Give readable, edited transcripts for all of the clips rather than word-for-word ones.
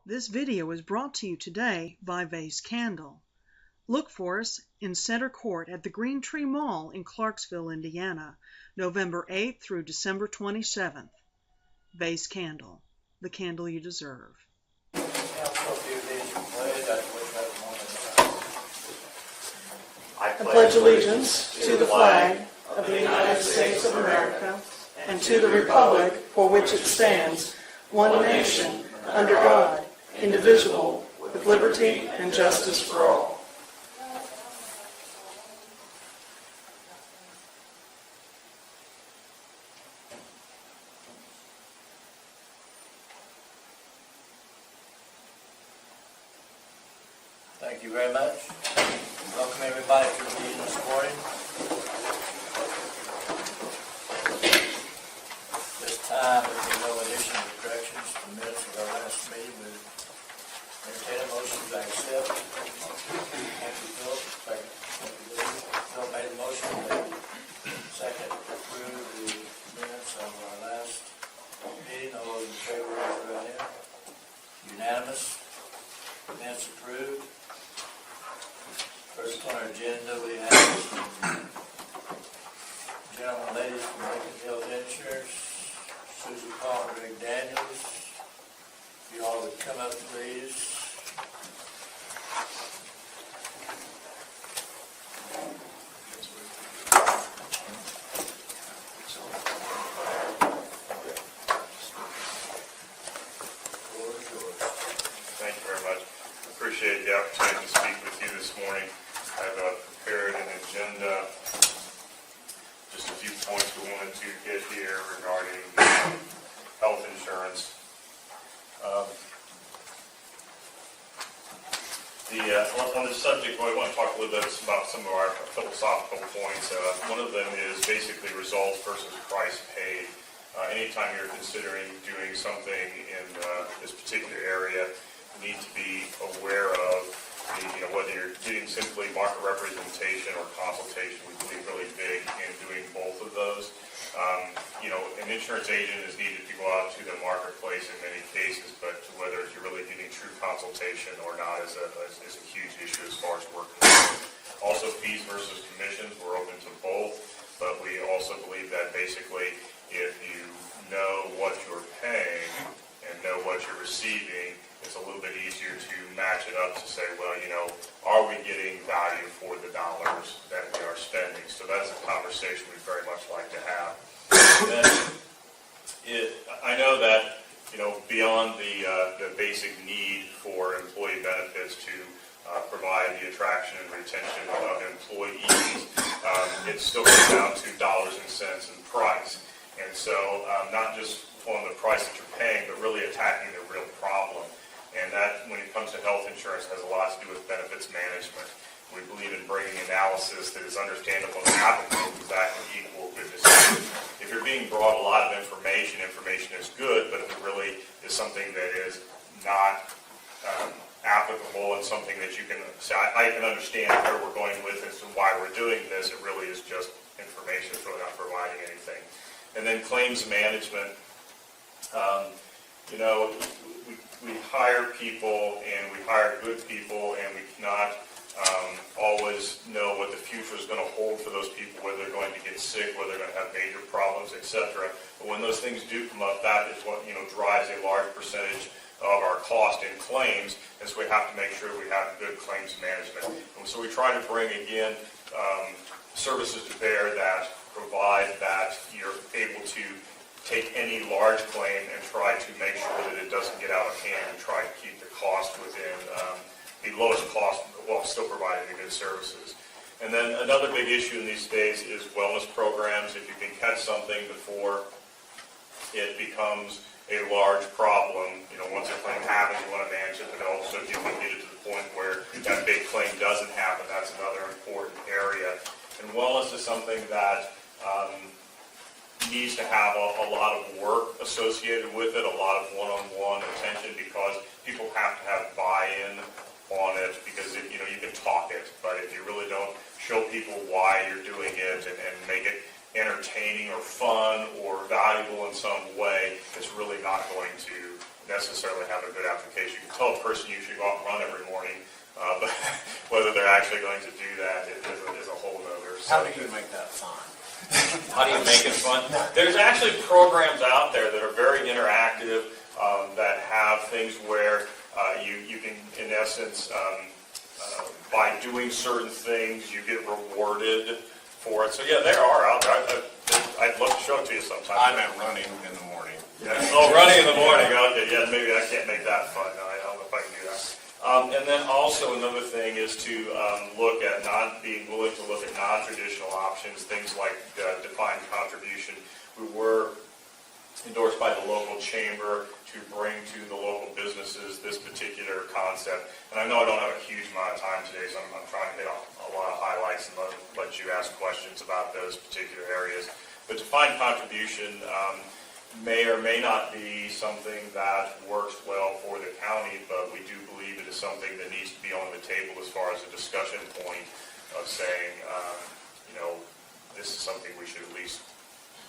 This video is brought to you today by Vase Candle. Look for us in Center Court at the Green Tree Mall in Clarksville, Indiana, November 8th through December 27th. Vase Candle, the candle you deserve. I pledge allegiance to the flag of the United States of America and to the republic for which it stands, one nation, under God, indivisible, with liberty and justice for all. Thank you very much. Welcome everybody to the meeting this morning. This time, there will be no additions or corrections to the minutes of our last meeting. We entertain a motion to accept. Thank you, Phil. Second. Phil made the motion. Second, approve the minutes of our last meeting. All those in favor, raise your right hand. Unanimous. Minutes approved. First on our agenda, we have gentlemen and ladies from Lincoln Health Insurance, Susan Paul and Greg Daniels. If you all would come up, please. Thank you very much. Appreciate the opportunity to speak with you this morning. I've prepared an agenda, just a few points we wanted to get here regarding health insurance. On this subject, I want to talk a little bit about some of our philosophical points. One of them is basically results versus price paid. Anytime you're considering doing something in this particular area, you need to be aware of whether you're getting simply market representation or consultation. We believe really big in doing both of those. An insurance agent is needed to go out to the marketplace in many cases, but whether you're really getting true consultation or not is a huge issue as far as we're concerned. Also, fees versus commissions, we're open to both, but we also believe that basically if you know what you're paying and know what you're receiving, it's a little bit easier to match it up to say, well, are we getting value for the dollars that we are spending? So that's a conversation we'd very much like to have. And then I know that, beyond the basic need for employee benefits to provide the attraction and retention of employees, it still comes down to dollars and cents and price. And so not just on the price that you're paying, but really attacking the real problem. And that, when it comes to health insurance, has a lot to do with benefits management. We believe in bringing analysis that is understandable and applicable because that can equal good decisions. If you're being brought a lot of information is good, but if it really is something that is not applicable and something that you can say, I can understand where we're going with this and why we're doing this, it really is just information, it's really not providing anything. And then claims management. We hire people and we hire good people, and we cannot always know what the future is going to hold for those people, whether they're going to get sick, whether they're going to have major problems, etc. But when those things do come up, that is what drives a large percentage of our cost in claims, and so we have to make sure we have good claims management. And so we try to bring, again, services to bear that provide that you're able to take any large claim and try to make sure that it doesn't get out of hand and try to keep the cost within the lowest cost while still providing the good services. And then another big issue in these days is wellness programs. If you can catch something before it becomes a large problem, once a claim happens, you want to manage it, but also if you can get it to the point where that big claim doesn't happen, that's another important area. And wellness is something that needs to have a lot of work associated with it, a lot of one-on-one attention, because people have to have buy-in on it, because you can talk it, but if you really don't show people why you're doing it and make it entertaining or fun or valuable in some way, it's really not going to necessarily have a good application. You can tell a person you should go out and run every morning, but whether they're actually going to do that is a whole other How do subject. you make that fun? How do you make it fun? There's actually programs out there that are very interactive, that have things where you can, in essence, by doing certain things, you get rewarded for it. So yeah, there are out there. I'd love to show it to you sometime. I meant running in the morning. Yeah. Oh, running in the morning. Okay, yeah, maybe I can't make that fun. I don't know if I can do that. And then also another thing is to look at being willing to look at non-traditional options, things like defined contribution. We were endorsed by the local chamber to bring to the local businesses this particular concept. And I know I don't have a huge amount of time today, so I'm trying to hit a lot of highlights and let you ask questions about those particular areas. But defined contribution may or may not be something that works well for the county, but we do believe it is something that needs to be on the table as far as a discussion point of saying, this is something we should at least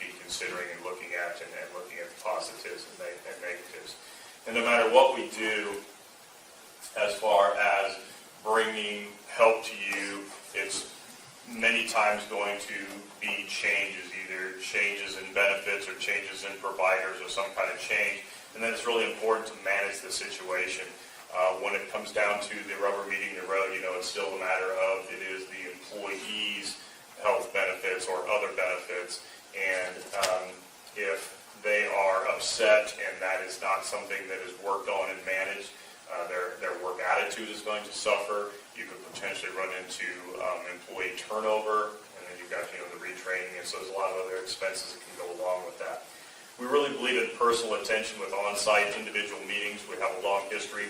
be considering and looking at and looking at the positives and negatives. And no matter what we do as far as bringing help to you, it's many times going to be changes, either changes in benefits or changes in providers or some kind of change. And then it's really important to manage the situation. When it comes down to the rubber meeting the road, it's still a matter of it is the employee's health benefits or other benefits. And if they are upset and that is not something that is worked on and managed, their work attitude is going to suffer. You could potentially run into employee turnover, and then you've got the retraining, and so there's a lot of other expenses that can go along with that. We really believe in personal attention with on-site individual meetings. We have a long history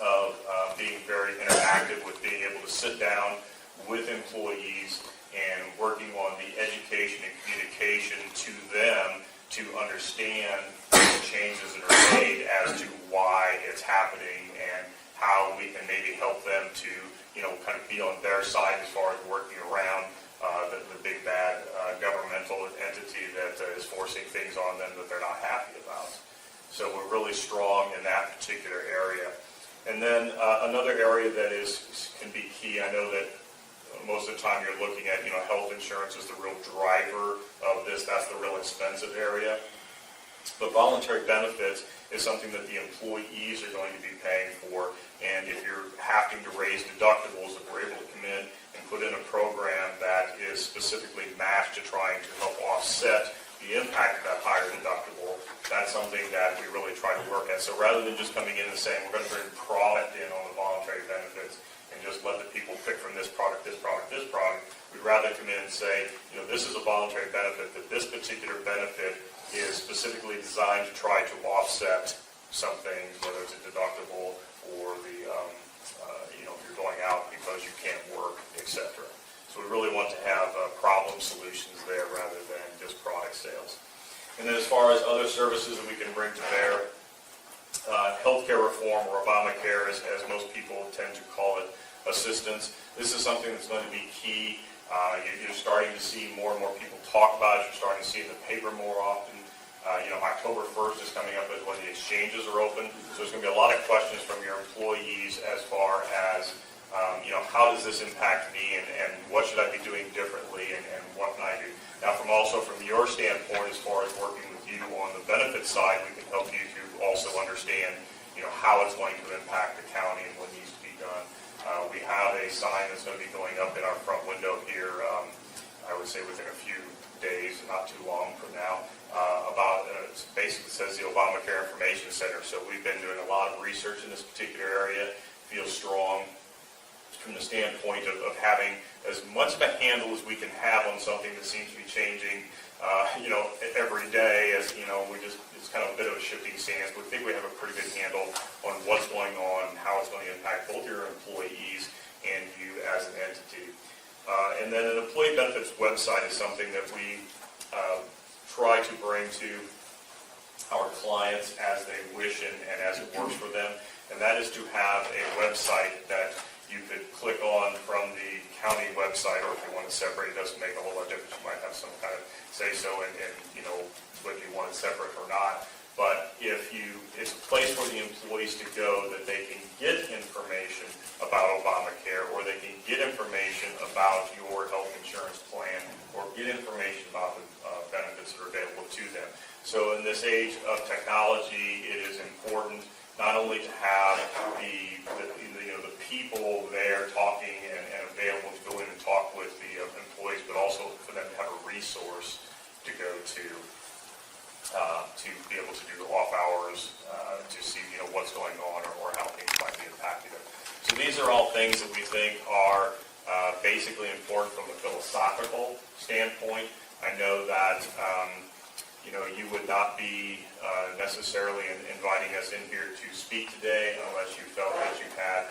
of being very interactive with being able to sit down with employees and working on the education and communication to them to understand the changes that are made as to why it's happening and how we can maybe help them to, kind of be on their side as far as working around the big bad governmental entity that is forcing things on them that they're not happy about. So we're really strong in that particular area. And then another area that can be key, I know that most of the time you're looking at, health insurance is the real driver of this. That's the real expensive area. But voluntary benefits is something that the employees are going to be paying for. And if you're having to raise deductibles, if we're able to come in and put in a program that is specifically matched to trying to help offset the impact of that higher deductible, that's something that we really try to work at. So rather than just coming in and saying we're going to bring product in on the voluntary benefits and just let the people pick from this product, this product, this product, we'd rather come in and say, this is a voluntary benefit, that this particular benefit is specifically designed to try to offset some things, whether it's a deductible or the, if you're going out because you can't work, etc. So we really want to have problem solutions there rather than just product sales. And then as far as other services that we can bring to bear, healthcare reform, or Obamacare, as most people tend to call it, assistance. This is something that's going to be key. You're starting to see more and more people talk about it. You're starting to see it in the paper more often. October 1st is coming up as when the exchanges are open. So there's going to be a lot of questions from your employees as far as, how does this impact me and what should I be doing differently and what can I do? Now, from your standpoint, as far as working with you on the benefit side, we can help you to also understand, how it's going to impact the county and what needs to be done. We have a sign that's going to be going up in our front window here, I would say within a few days, not too long from now, it basically says the Obamacare Information Center. So we've been doing a lot of research in this particular area, feel strong from the standpoint of having as much of a handle as we can have on something that seems to be changing, every day, as, it's kind of a bit of a shifting stance. We think we have a pretty good handle on what's going on, how it's going to impact both your employees and you as an entity. And then an employee benefits website is something that we try to bring to our clients as they wish and as it works for them. And that is to have a website that you could click on from the county website, or if you want it separate, it doesn't make a whole lot of difference. You might have some kind of say-so and whether you want it separate or not. But it's a place for the employees to go that they can get information about Obamacare, or they can get information about your health insurance plan, or get information about the benefits that are available to them. So in this age of technology, it is important not only to have the people there talking and available to go in and talk with the employees, but also for them to have a resource to go to be able to do off hours, to see what's going on or how things might be impacting them. So these are all things that we think are basically important from a philosophical standpoint. I know that you would not be necessarily inviting us in here to speak today unless you felt that you had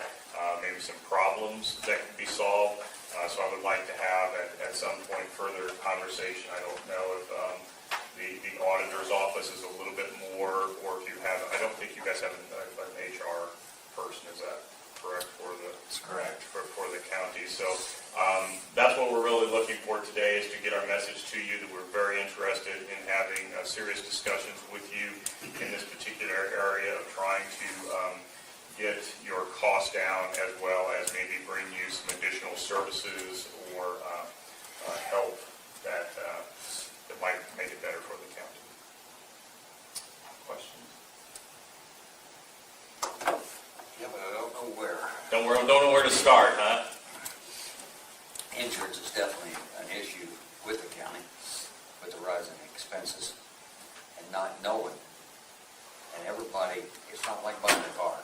maybe some problems that could be solved. So I would like to have at some point further conversation. I don't know if the auditor's office is a little bit more, or if you have, I don't think you guys have an HR person, is that correct? That's correct. For the county. So that's what we're really looking for today, is to get our message to you that we're very interested in having serious discussions with you in this particular area of trying to get your costs down, as well as maybe bring you some additional services or help that might make it better for the county. Questions? Yeah, but I don't know where. Don't know where to start, huh? Insurance is definitely an issue with the county, with the rising expenses, and not knowing. And everybody, it's not like buying a car.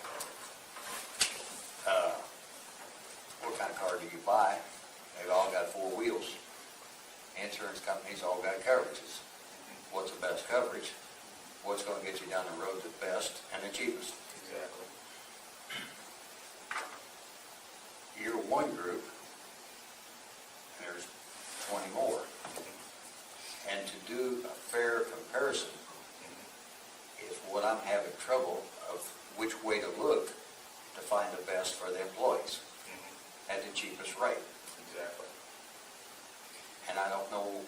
What kind of car do you buy? They've all got four wheels. Insurance companies all got coverages. What's the best coverage? What's going to get you down the road the best and the cheapest? Exactly. You're one group, and there's 20 more. And to do a fair comparison is what I'm having trouble of which way to look to find the best for the employees at the cheapest rate. Exactly. And I don't know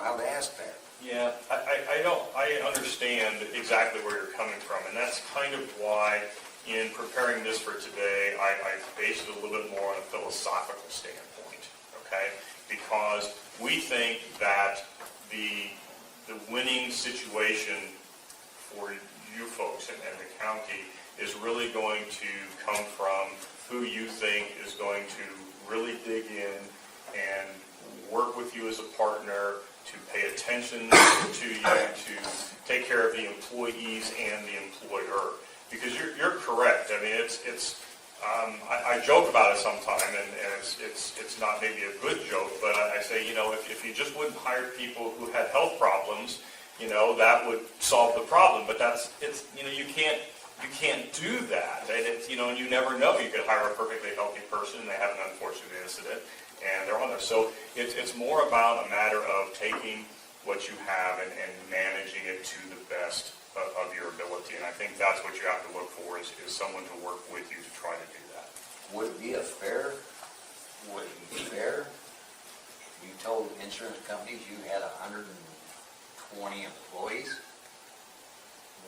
how to ask that. Yeah, I understand exactly where you're coming from, and that's kind of why in preparing this for today, I based it a little bit more on a philosophical standpoint, okay? Because we think that the winning situation for you folks and the county is really going to come from who you think is going to really dig in and work with you as a partner, to pay attention to you, to take care of the employees and the employer. Because you're correct. I mean, I joke about it sometimes, and it's not maybe a good joke, but I say, if you just wouldn't hire people who had health problems, that would solve the problem. But you can't do that. And you never know. You could hire a perfectly healthy person, and they have an unfortunate incident, and they're on there. So it's more about a matter of taking what you have and managing it to the best of your ability. And I think that's what you have to look for is someone to work with you to try to do that. Would it be fair if you told insurance companies you had 120 employees?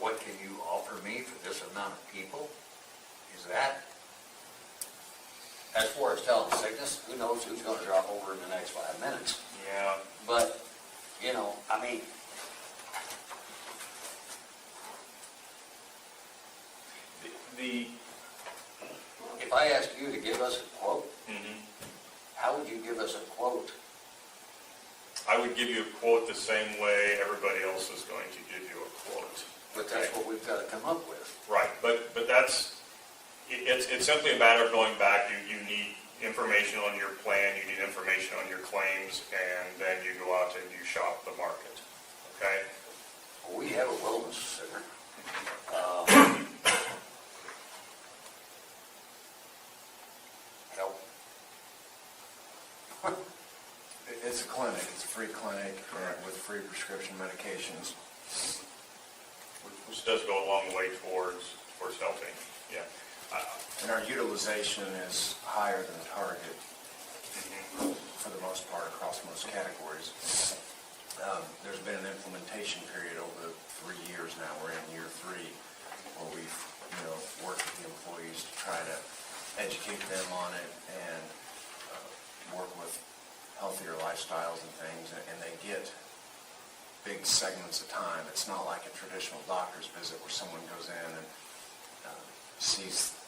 What can you offer me for this amount of people? Is that? As far as telling sickness, who knows who's going to drop over in the next 5 minutes? Yeah. But, if I asked you to give us a quote, how would you give us a quote? I would give you a quote the same way everybody else is going to give you a quote. But that's what we've got to come up with. Right, but it's simply a matter of going back. You need information on your plan, you need information on your claims, and then you go out and you shop the market. Okay? Well, we have a wellness center. Help. It's a clinic. It's a free clinic with free prescription medications. Which does go a long way towards helping. Yeah. And our utilization is higher than target for the most part across most categories. there's been an implementation period over 3 years now. We're in year 3, where we've, worked with the employees to try to educate them on it and work with healthier lifestyles and things, and they get big segments of time. It's not like a traditional doctor's visit where someone goes in and sees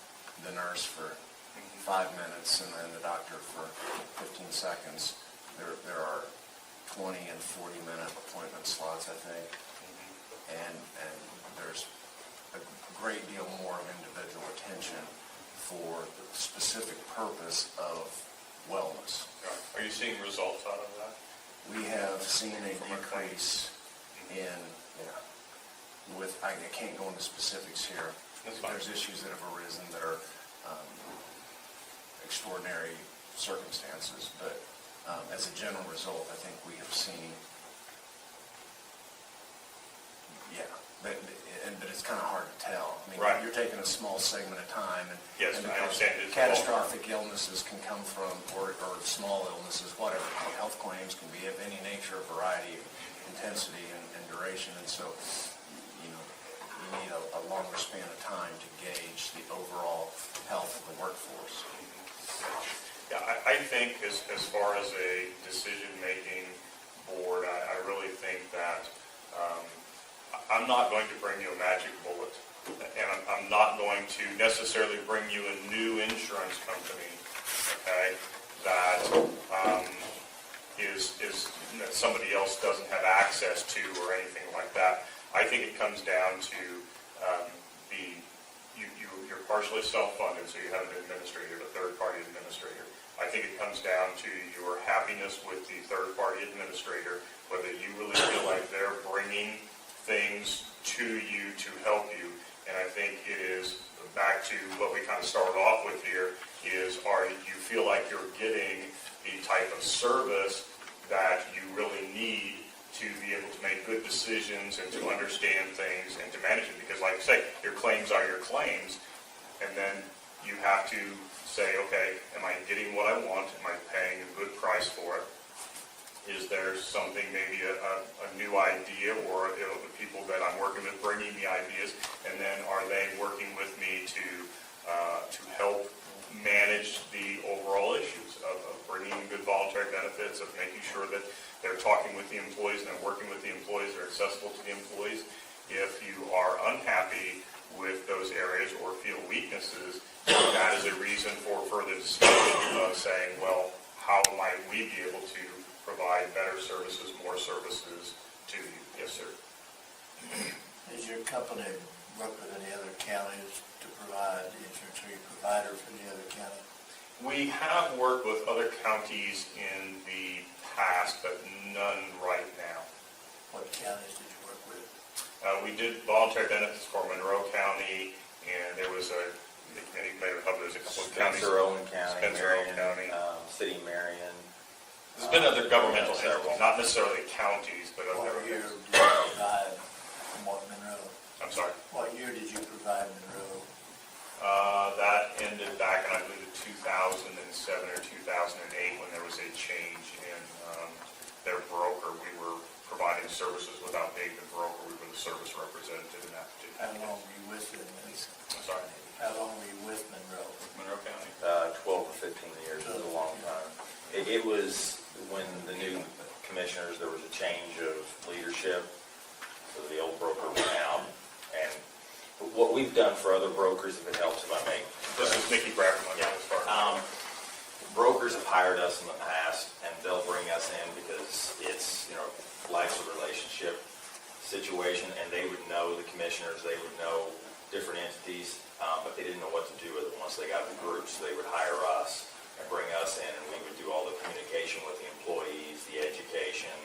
the nurse for 5 minutes and then the doctor for 15 seconds. There are 20 and 40-minute appointment slots, I think, and there's a great deal more of individual attention for the specific purpose of wellness. Are you seeing results out of that? We have seen a decrease in, I can't go into specifics here. That's fine. There's issues that have arisen that are extraordinary circumstances, but as a general result, I think we have seen, but it's kind of hard to tell. I mean, Right. You're taking a small segment of time, and Yes, and I understand. It's catastrophic illnesses can come from, or small illnesses, whatever. Health claims can be of any nature, variety, intensity, and duration, and so you need a longer span of time to gauge the overall health of the workforce. Yeah, I think as far as a decision-making board, I really think that I'm not going to bring you a magic bullet, and I'm not going to necessarily bring you a new insurance company, okay, that that somebody else doesn't have access to or anything like that. I think it comes down to you're partially self-funded, so you have an administrator, a third-party administrator. I think it comes down to your happiness with the third-party administrator, whether you really feel like they're bringing things to you to help you. And I think it is back to what we kind of started off with here is, you feel like you're getting the type of service that you really need to be able to make good decisions and to understand things and to manage it. Because like I say, your claims are your claims, and then you have to say, okay, am I getting what I want? Am I paying a good price for it? Is there something, maybe a new idea, or the people that I'm working with bringing the ideas, and then are they working with me to help manage the overall issues of bringing good voluntary benefits, of making sure that they're talking with the employees and they're working with the employees, they're accessible to the employees. If you are unhappy with those areas or feel weaknesses, that is a reason for further discussion of saying, well, how might we be able to provide better services, more services to you? Yes, sir. Does your company work with any other counties to provide insurance? Are you a provider for any other county? We have worked with other counties in the past, but none right now. What counties did you work with? We did voluntary benefits for Monroe County, and there was a couple of counties. Spencer, Owen County, Spencer, Owen County. City Marion. There's been other governmental entities, not necessarily counties, but What other. year did you provide Monroe? I'm sorry. What year did you provide Monroe? That ended back in, I believe, 2007 or 2008 when there was a change in their broker. We were providing services without being the broker. We were the service representative in that particular How case. long were you with them? I'm sorry. How long were you with Monroe? Monroe County. 12 or 15 years. It was a long time. It was when the new commissioners, there was a change of leadership. So the old broker went out. And what we've done for other brokers, if it helps, if I may. This is Mickey Bradford. Brokers have hired us in the past, and they'll bring us in because it's, life's a relationship situation, and they would know the commissioners, they would know different entities, but they didn't know what to do with it once they got the group, so they would hire us and bring us in, and we would do all the communication with the employees, the education,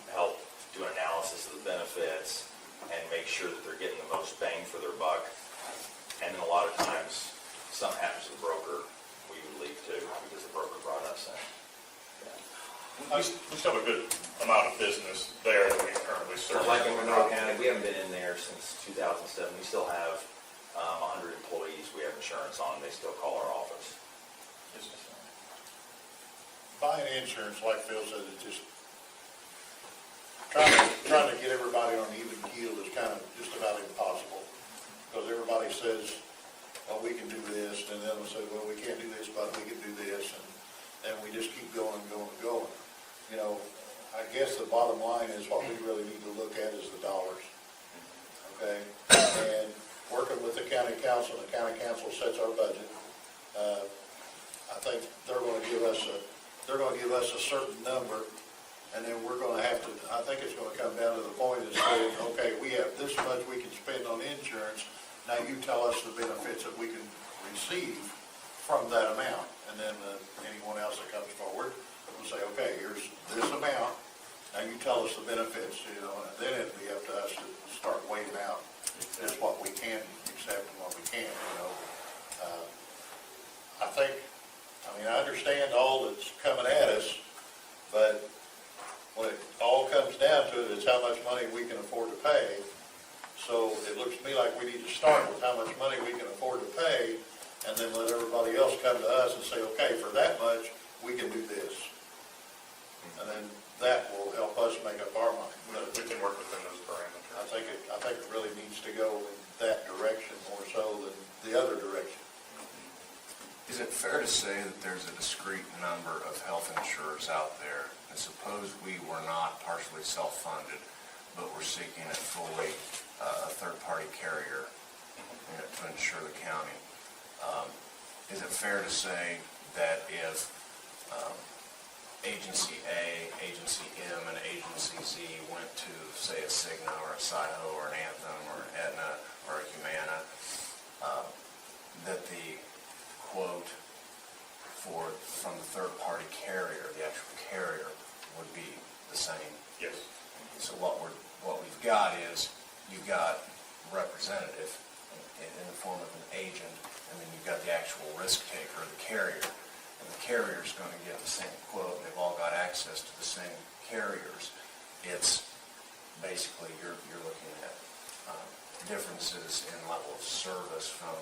help do an analysis of the benefits, and make sure that they're getting the most bang for their buck. And then a lot of times, something happens to the broker, we would leave too, because the broker brought us in. We still have a good amount of business there that we currently serve. Like in Monroe County, we haven't been in there since 2007. We still have 100 employees we have insurance on. They still call our office. Buying insurance, like Phil said, it's just trying to get everybody on an even keel is kind of just about impossible. Because everybody says, well, we can do this, and then they'll say, well, we can't do this, but we can do this, and we just keep going and going and going. You know, I guess the bottom line is what we really need to look at is the dollars. Okay? And working with the county council sets our budget. I think they're going to give us a certain number, and then we're going to have to, I think it's going to come down to the point of saying, okay, we have this much we can spend on insurance, now you tell us the benefits that we can receive from that amount. And then anyone else that comes forward will say, okay, here's this amount, now you tell us the benefits, you know, and then it'll be up to us to start weighing out just what we can accept and what we can't, you know. I understand all that's coming at us, but when it all comes down to it, it's how much money we can afford to pay. So it looks to me like we need to start with how much money we can afford to pay, and then let everybody else come to us and say, okay, for that much, we can do this. And then that will help us make up our mind. But We can work within those parameters. I think it really needs to go in that direction more so than the other direction. Is it fair to say that there's a discrete number of health insurers out there, and suppose we were not partially self-funded, but we're seeking a fully third-party carrier to insure the county? Is it fair to say that if Agency A, Agency M, and Agency Z went to, say, a Cigna or a SIHO or an Anthem or an Aetna or a Humana, that the quote from the third-party carrier, the actual carrier, would be the same? Yes. So what we've got is, you've got representative in the form of an agent, and then you've got the actual risk taker, the carrier. And the carrier's going to get the same quote, and they've all got access to the same carriers. It's basically, you're looking at differences in level of service from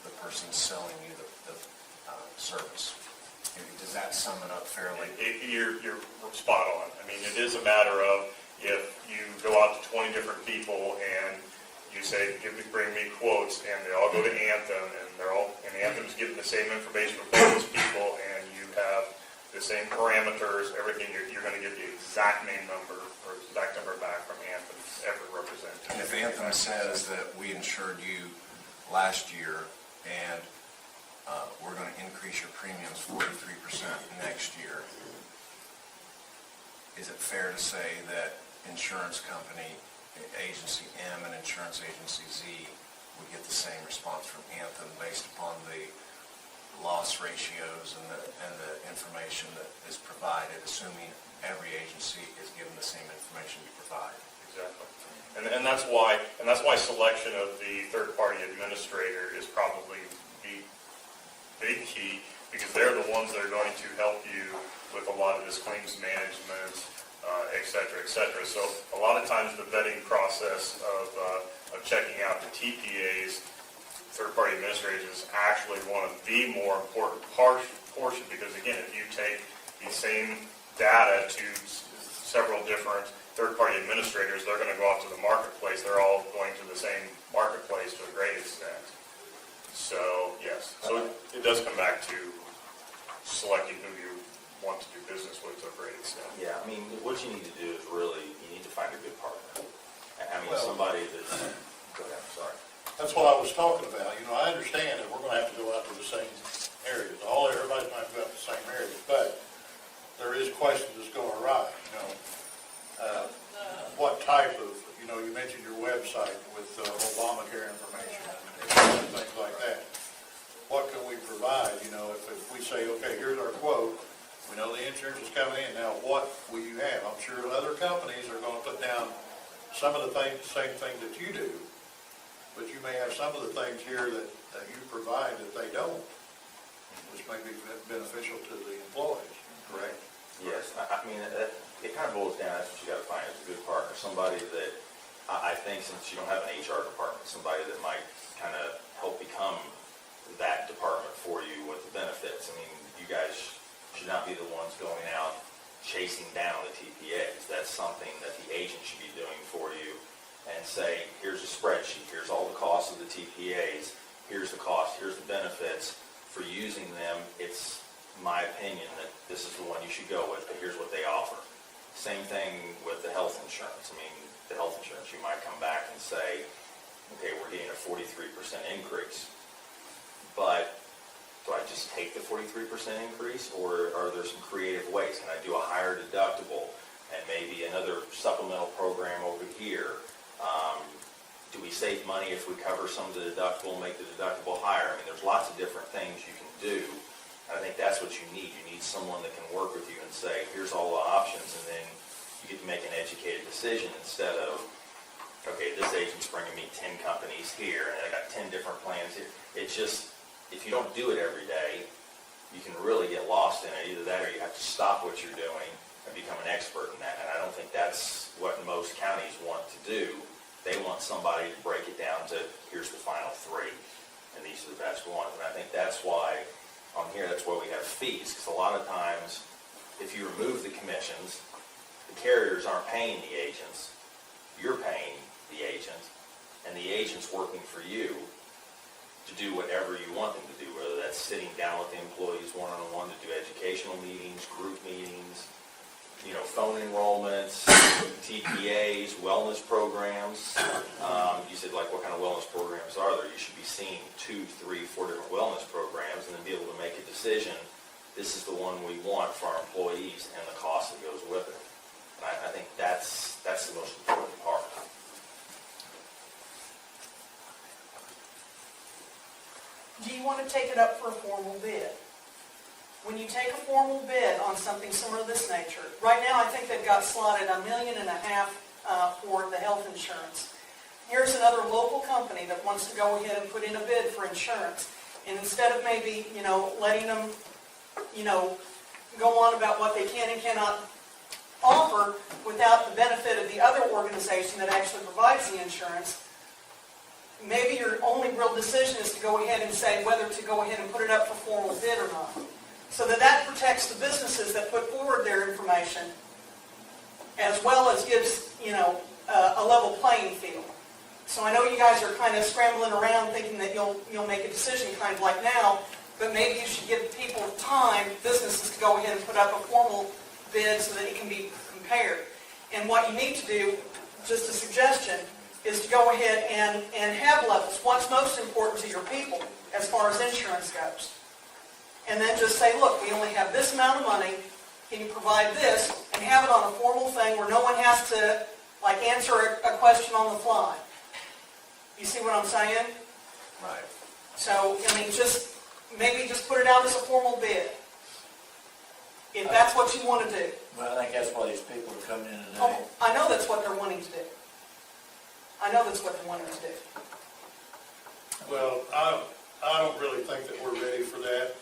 the person selling you the service. Does that sum it up fairly? You're spot on. I mean, it is a matter of, if you go out to 20 different people and you say, bring me quotes, and they all go to Anthem, and Anthem's getting the same information from both those people, and you have the same parameters, everything, you're going to get the exact name number or exact number back from Anthem, every representative. And if Anthem says that we insured you last year, and we're going to increase your premiums 43% next year, is it fair to say that insurance company Agency M and Insurance Agency Z would get the same response from Anthem based upon the loss ratios and the information that is provided, assuming every agency is given the same information you provide? Exactly. And that's why selection of the third-party administrator is probably the big key, because they're the ones that are going to help you with a lot of this claims management, et cetera, et cetera. So a lot of times the vetting process of checking out the TPAs, third-party administrators, is actually one of the more important portion, because again, if you take the same data to several different third-party administrators, they're going to go out to the marketplace. They're all going to the same marketplace to a great extent. So, yes. So it does come back to selecting who you want to do business with to a great extent. Yeah, I mean, what you need to do is really, you need to find a good partner. I mean, somebody that's, go ahead, I'm sorry. That's what I was talking about. You know, I understand that we're going to have to go out to the same areas. Everybody's going to go out to the same areas, but there is questions that's going to arise, you know. What type of, you know, you mentioned your website with Obamacare information and things like that. What can we provide, you know, if we say, okay, here's our quote, we know the insurance is coming in, now what will you have? I'm sure other companies are going to put down some of the same things that you do, but you may have some of the things here that you provide that they don't, which may be beneficial to the employees, correct? Yes, I mean, it kind of boils down, that's what you got to find, is a good partner, somebody that, I think since you don't have an HR department, somebody that might kind of help become that department for you with the benefits. I mean, you guys should not be the ones going out chasing down the TPAs. That's something that the agent should be doing for you, and say, here's a spreadsheet, here's all the costs of the TPAs, here's the cost, here's the benefits. For using them, it's my opinion that this is the one you should go with, but here's what they offer. Same thing with the health insurance. I mean, the health insurance, you might come back and say, okay, we're getting a 43% increase, but do I just take the 43% increase, or are there some creative ways? Can I do a higher deductible and maybe another supplemental program over here? Do we save money if we cover some of the deductible, make the deductible higher? I mean, there's lots of different things you can do. I think that's what you need. You need someone that can work with you and say, here's all the options, and then you get to make an educated decision instead of, okay, this agent's bringing me 10 companies here, and I got 10 different plans here. It's just, if you don't do it every day, you can really get lost in it. Either that or you have to stop what you're doing and become an expert in that. And I don't think that's what most counties want to do. They want somebody to break it down to, here's the final three, and these are the best ones. And I think that's why, on here, that's why we have fees, because a lot of times, if you remove the commissions, the carriers aren't paying the agents, you're paying the agent, and the agent's working for you to do whatever you want them to do, whether that's sitting down with the employees one-on-one to do educational meetings, group meetings, phone enrollments, TPAs, wellness programs. You said, like, what kind of wellness programs are there? You should be seeing 2, 3, 4 different wellness programs and then be able to make a decision. This is the one we want for our employees and the cost that goes with it. And I think that's the most important part. Do you want to take it up for a formal bid? When you take a formal bid on something similar to this nature, right now I think they've got slotted $1.5 million for the health insurance. Here's another local company that wants to go ahead and put in a bid for insurance. And instead of maybe, letting them, go on about what they can and cannot offer without the benefit of the other organization that actually provides the insurance, maybe your only real decision is to go ahead and say whether to go ahead and put it up for formal bid or not. So that protects the businesses that put forward their information, as well as gives, a level playing field. So I know you guys are kind of scrambling around thinking that you'll make a decision kind of like now, but maybe you should give people time, businesses, to go ahead and put up a formal bid so that it can be compared. And what you need to do, just a suggestion, is to go ahead and have levels. What's most important to your people as far as insurance goes? And then just say, look, we only have this amount of money. Can you provide this? And have it on a formal thing where no one has to, answer a question on the fly. You see what I'm saying? Right. So, maybe just put it out as a formal bid. If that's what you want to do. Well, I think that's why these people are coming in today. Oh, I know that's what they're wanting to do. I know that's what they're wanting to do. Well, I don't really think that we're ready for that.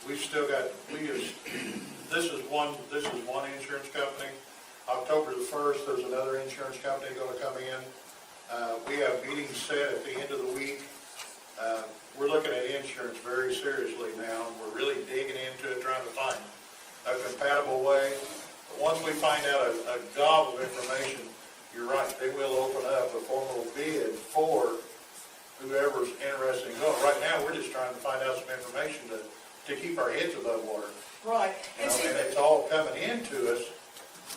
We've still got, this is one insurance company. October the 1st, there's another insurance company going to come in. We have meetings set at the end of the week. We're looking at insurance very seriously now. We're really digging into it, trying to find a compatible way. But once we find out a gob of information, you're right, they will open up a formal bid for whoever's interested in going. Right now, we're just trying to find out some information to keep our heads above water. Right. And it's all coming into us,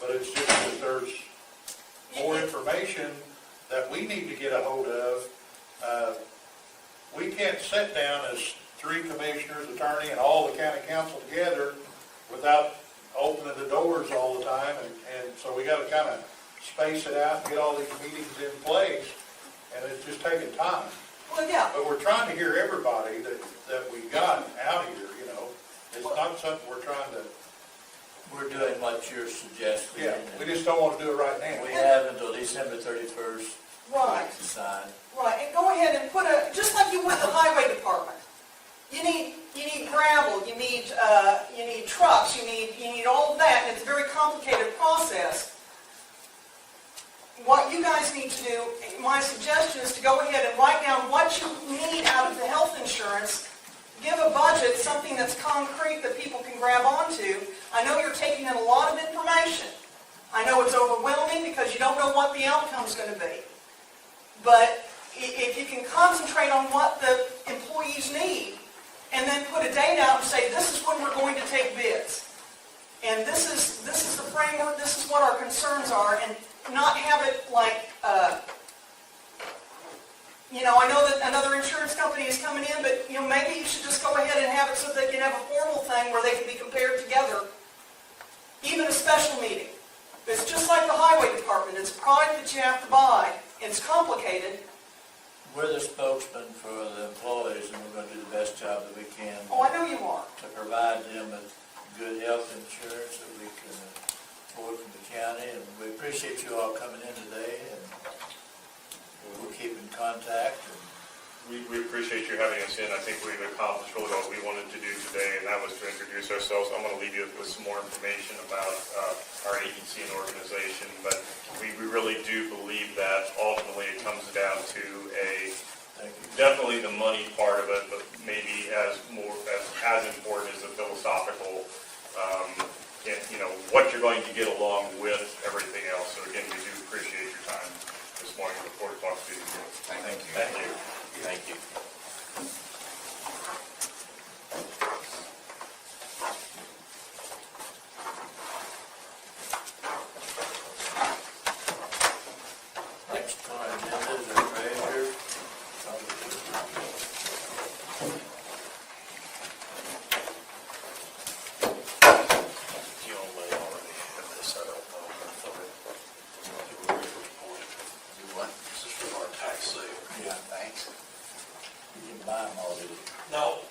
but it's just that there's more information that we need to get a hold of. We can't sit down as 3 commissioners, attorney, and all the county council together without opening the doors all the time, and so we got to kind of space it out and get all these meetings in place, and it's just taking time. Well, yeah. But we're trying to hear everybody that we got out here, It's not something we're trying to... We're doing what you're suggesting. Yeah, we just don't want to do it right now. We have until December 31st. Right. To decide. Right, and go ahead and put just like you would the highway department. You need gravel, you need trucks, you need all of that, and it's a very complicated process. What you guys need to do, my suggestion is to go ahead and write down what you need out of the health insurance. Give a budget, something that's concrete that people can grab onto. I know you're taking in a lot of information. I know it's overwhelming because you don't know the outcome's going to be. But if you can concentrate on what the employees need, and then put a date out and say, this is when we're going to take bids. And this is the framework, this is what our concerns are, and not have it like, I know that another insurance company is coming in, but, maybe you should just go ahead and have it so they can have a formal thing where they can be compared together. Even a special meeting. It's just like the highway department. It's a product that you have to buy. It's complicated. We're the spokesman for the employees, and we're going to do the best job that we can Oh, I know you are. to provide them with good health insurance that we can afford from the county. And we appreciate you all coming in today, and we'll keep in contact. And We appreciate you having us in. I think we've accomplished really what we wanted to do today, and that was to introduce ourselves. I'm going to leave you with some more information about our agency and organization, but we really do believe that ultimately it comes down to definitely the money part of it, but maybe as important as the philosophical, what you're going to get along with everything else. So again, we do appreciate your time this morning. Look forward to talking to you again. Thank you. Thank you. Thank you. next on our agenda is our treasurer. You only already have this, I don't know, I thought you were ready for the point. Do what? This is from our tax sale. Yeah, Thanks. you can buy them already. No,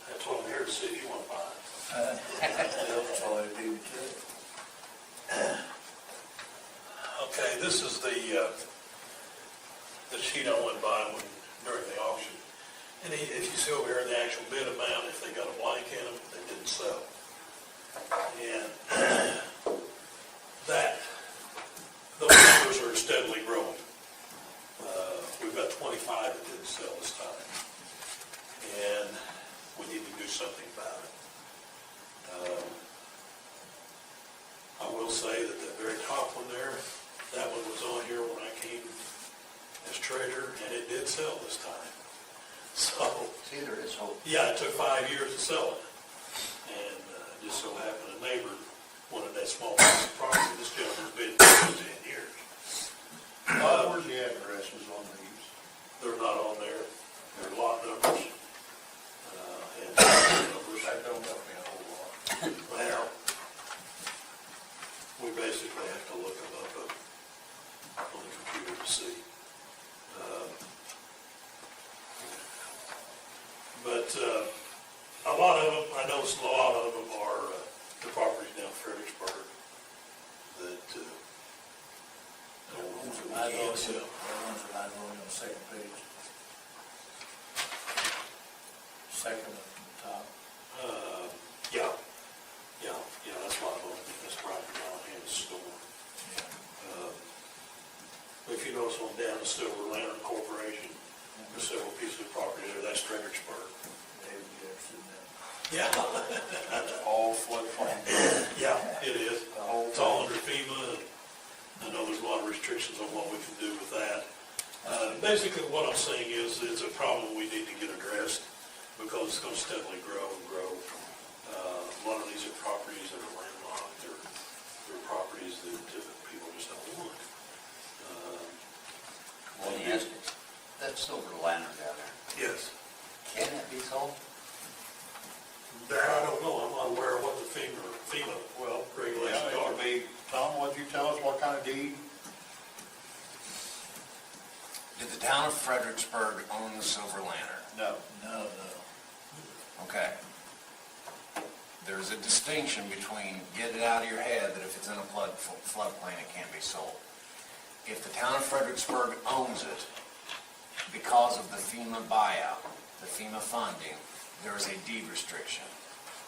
that's what I'm here to see if you want to buy it. That's all I do too. Okay, this is the sheet I went by during the auction. And if you see over here, the actual bid amount, if they got a blank in them, they didn't sell. And those numbers are steadily growing. We've got 25 that didn't sell this time. And we need to do something about it. I will say that the very top one there, that one was on here when I came as treasurer, and it did sell this time. So, See, there is hope. yeah, it took 5 years to sell it. And just so happened a neighbor wanted that small piece of property. This gentleman's been for 10 years. Where's the addresses on these? They're not on there. They're lot numbers. And numbers. That don't help me a whole lot. Well, we basically have to look them up on the computer to see. But a lot of them, I noticed a lot of them are the properties down Fredericksburg that we can't sell. The ones that I wrote on the second page. Second one from the top. Yeah, that's why I'm looking at this property down here in the store. If you notice on down the Silver Lantern Corporation, there's several pieces of property there, that's Fredericksburg. David Jefferson, Yeah. That's all floodplain. Yeah, it is. The whole It's all under FEMA, and I know there's a lot of restrictions on what we can do with that. Basically, what I'm saying is, it's a problem we need to get addressed, because it's going to steadily grow and grow. A lot of these are properties that are landlocked, they're properties that people just don't want. Let me ask you, that Silver Lantern down there, Yes. can that be sold? That I don't know, I'm not aware of what the FEMA Well, regulations yeah, are. it would be, Tom, would you tell us what kind of deed? Did the town of Fredericksburg own the Silver Lantern? No. no. Okay. There's a distinction between, get it out of your head that if it's in a floodplain, it can't be sold. If the town of Fredericksburg owns it, because of the FEMA buyout, the FEMA funding, there is a deed restriction.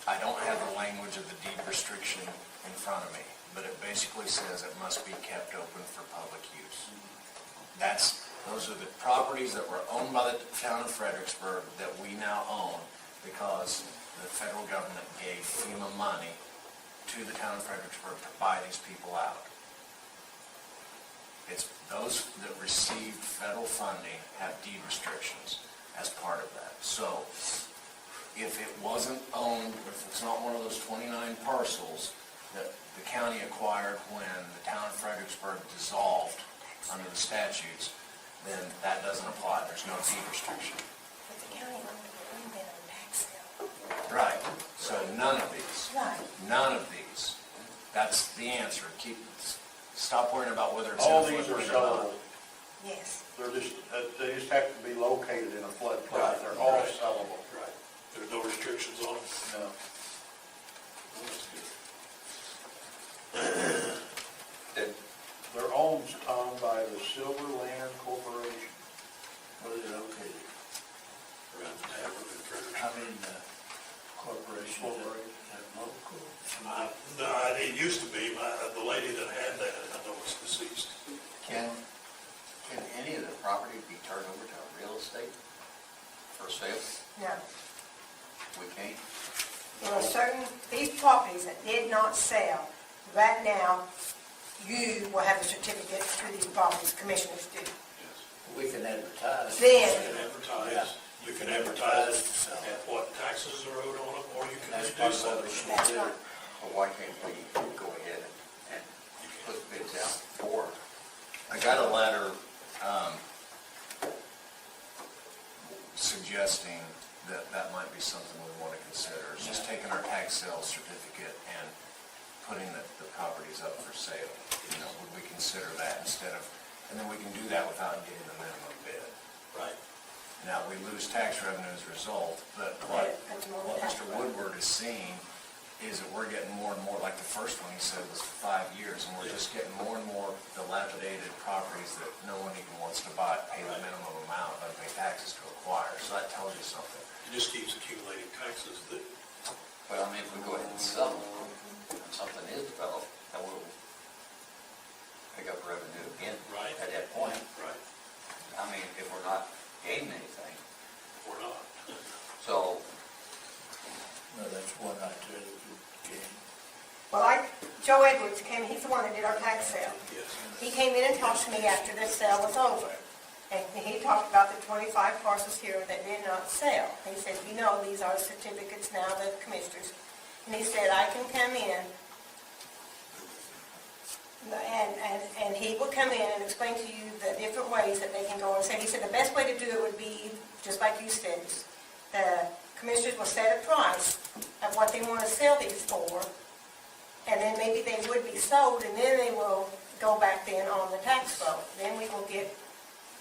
I don't have the language of the deed restriction in front of me, but it basically says it must be kept open for public use. Those are the properties that were owned by the town of Fredericksburg that we now own because the federal government gave FEMA money to the town of Fredericksburg to buy these people out. It's those that received federal funding have deed restrictions as part of that. So if it wasn't owned, if it's not one of those 29 parcels that the county acquired when the town of Fredericksburg dissolved under the statutes, then that doesn't apply. There's no deed restriction. But the county only bring that on tax sale. Right. So none of these. Right. None of these. That's the answer. Stop worrying about whether it's in a All these are floodplain or not. sellable. Yes. They just have to be located in a floodplain. Right. They're all Right. sellable. Right. There's no restrictions on them? No. They're owned, Tom, by the Silver Land Corporation. Where is it located? Around the tavern in Fredericksburg. How many corporations have local? No, it used to be, the lady that had that, I know was deceased. Can any of the property be turned over to real estate for sale? No. We can't? There are certain, these properties that did not sell, right now, you will have a certificate to these properties, commissioners do. We can advertise. Then, You can advertise, you can advertise at what taxes are owed on them, or you can That's reduce part that. of what we should that's do. right. Or why can't we go ahead and put bids out for? I got a letter suggesting that that might be something we want to consider. It's just taking our tax sales certificate and putting the properties up for sale. You know, would we consider that instead of, and then we can do that without getting the minimum bid. Right. Now, we lose tax revenue as a result, but what That's more what tax Mr. revenue. Woodward is seeing is that we're getting more and more, like the first one he said was for 5 years, and we're just getting more and more dilapidated properties that no one even wants to buy, pay the minimum amount, but pay taxes to acquire. So that tells you something. It just keeps accumulating taxes that, Well, I mean, if we go ahead and sell them, and something is developed, then we'll pick up revenue again. Right. At that point. right, I mean, if we're not gaining anything, or not. so No, that's one alternative game. well, Joe Edwards came, he's the one that did our tax sale. Yes. He came in and talked to me after this sale was over. And he talked about the 25 parcels here that did not sell. He said, you know, these are certificates now, the commissioners. And he said, I can come in, and he will come in and explain to you the different ways that they can go and say. He said, the best way to do it would be, just like you said, the commissioners will set a price of what they want to sell these for, and then maybe they would be sold, and then they will go back then on the tax vote. Then we will get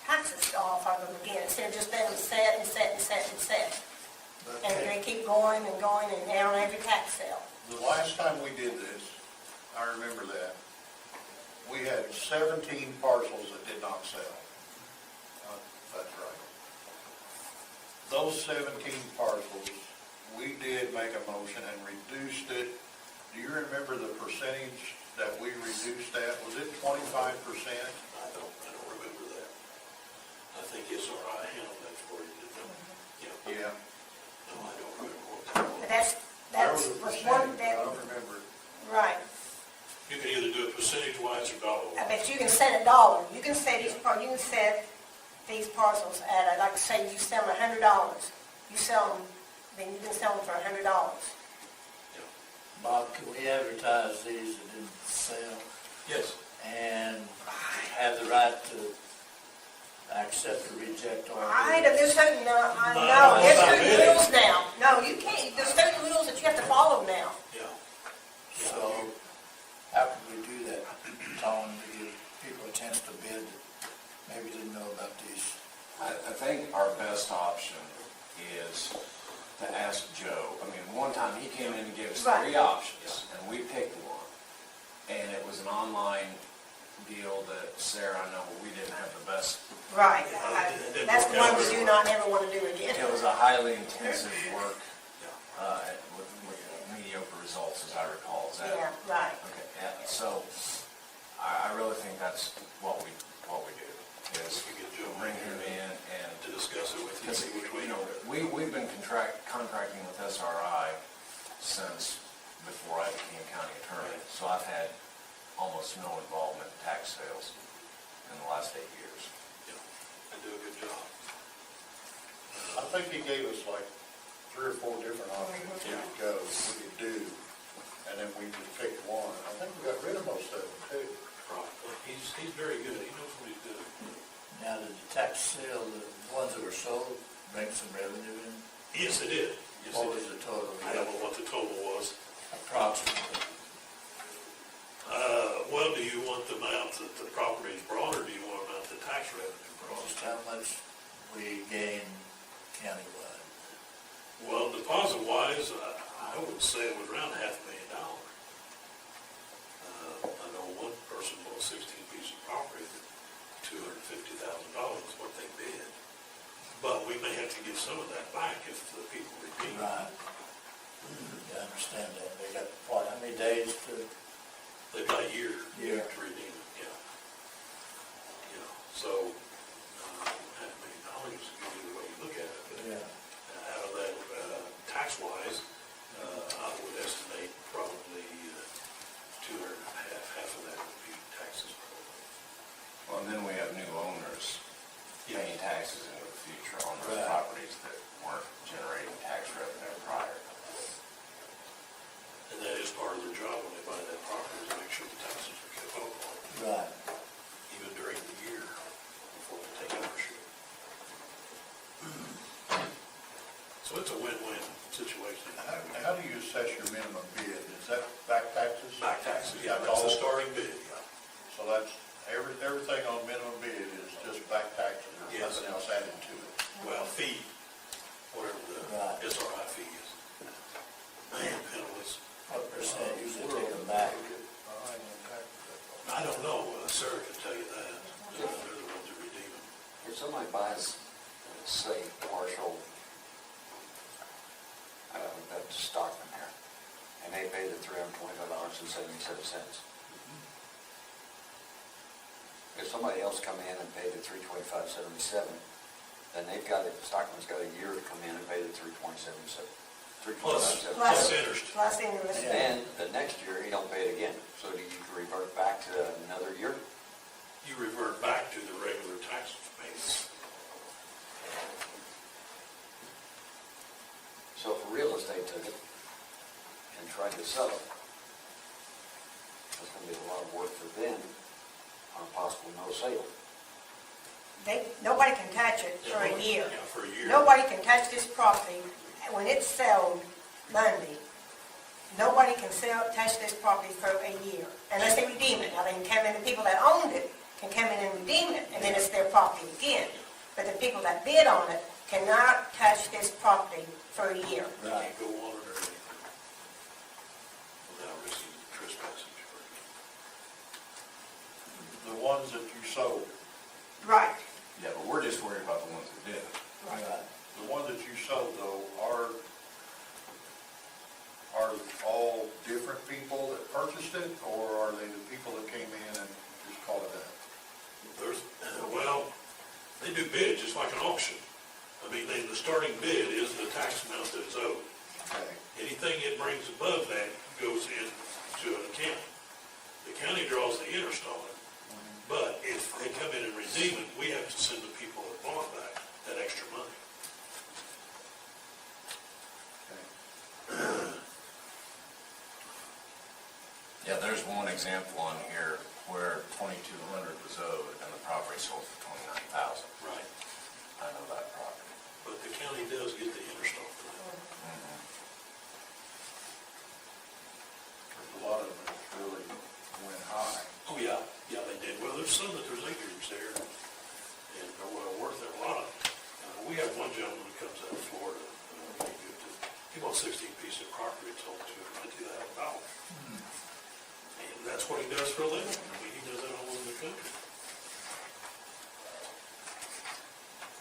taxes off of them again, instead of just letting them set and set and set and set. And they keep going and going and down every tax sale. The last time we did this, I remember that, we had 17 parcels that did not sell. That's right. Those 17 parcels, we did make a motion and reduced it. Do you remember the percentage that we reduced that? Was it 25%? I don't remember that. I think SRI handled that for you, didn't they? Yeah. No, I don't remember what. But that's There was a was percentage, one, but I that, don't remember. right. You can either do it percentage-wise or dollar-wise. I bet you can set a dollar. You can set these parcels at, like say you sell them $100. You sell them, then you can sell them for $100. Bob, can we advertise these that didn't sell Yes. and have the right to accept or reject our There's certain, there's certain rules now. No, you can't, there's certain rules that you have to follow now. Yeah. So how can we do that, Tom, to give people a chance to bid that maybe didn't know about these? I think our best option is to ask Joe. I mean, one time he came in and gave us Right. 3 options, and we picked one. And it was an online deal that Sarah, I know, we didn't have the best. Right. That's the one we do not ever want to do again. It was a highly intensive work with mediocre results, as I recall. Is that? Yeah, right. Okay, yeah, so I really think that's what we do, is You get Joe bring him in and, to discuss it with you, because, see which way you know, we've been contracting with SRI since before I became county attorney, so I've had almost no involvement in tax sales. last 8 years. They do a good job. I think he gave us like 3 or 4 different options we could go, we could do, and then we just picked one. I think we got rid of most of them too. Right. He's very good. He knows what he's doing. Now, did the tax sale, the ones that were sold, bring some revenue in? Yes, it did. Yes, What it was did. the total? I don't know what the total was. Approximately. Well, do you want the amount that the property is brought, or do you want the amount the tax revenue brought? Just how much we gain countywide. Well, deposit-wise, I would say it was around $500,000. I know one person bought 16 pieces of property for $250,000 is what they bid. But we may have to give some of that back if the people redeem. Right. Yeah, I understand that. They got, what, how many days to? They've got a year Year. to redeem it, yeah. Yeah, so, $500,000 is good either way you look at it, but out of that, tax-wise, I would estimate probably half of that would be taxes probably. Well, and then we have new owners paying taxes into the future on those Right. properties that weren't generating tax revenue prior. And that is part of their job when they buy that property, is to make sure the taxes are kept up on, Right. even during the year before they take ownership. So it's a win-win situation. How do you assess your minimum bid? Is that back taxes? Back taxes, yeah, That's that's the all? starting bid, yeah. So that's, everything on minimum bid is just back taxes, there's Yes. nothing else added to it. Well, fee, whatever the Right. SRI fee is. And penalties. What percent usually take them back? I don't know, Sarah can tell you that. They're the ones that redeem them. If somebody buys, say, partial, that's Stockman here, and they pay the $325.77. If somebody else come in and pay the $325.77, then they've got it, Stockman's got a year to come in and pay the $327.77. Plus interest. Plus interest. Then the next year, he don't pay it again. So do you revert back to another year? You revert back to the regular tax payments. So if a real estate took it and tried to sell it, that's gonna be a lot of work for them on a possible no sale. Nobody can touch it for a year. Yeah, for a year. Nobody can touch this property when it's sold Monday. Nobody can touch this property for a year unless they redeem it. Now, they can come in, the people that owned it can come in and redeem it, and then it's their property again. But the people that bid on it cannot touch this property for a year. They can't go on it or anything without risking trespassing charges. The ones that you sold, Right. Yeah, but we're just worried about the ones that did. Right. the ones that you sold though, are all different people that purchased it, or are they the people that came in and just called it out? Well, they do bid just like an auction. I mean, the starting bid is the tax amount that is owed. Okay. Anything it brings above that goes into an account. The county draws the interest on it, but if they come in and redeem it, we have to send the people that bought back that extra money. Yeah, there's one example on here where 2,200 was owed and the property sold for 29,000. Right. I know that property. But the county does get the interest off of that. There's a lot of them that really went high. Oh, yeah, they did. Well, there's some that there's acreage there, and they're well worth it, a lot of it. We have one gentleman who comes out of Florida, he bought 16 pieces of property, sold it to $250,000. And that's what he does for a living. I mean, he does that all over the country.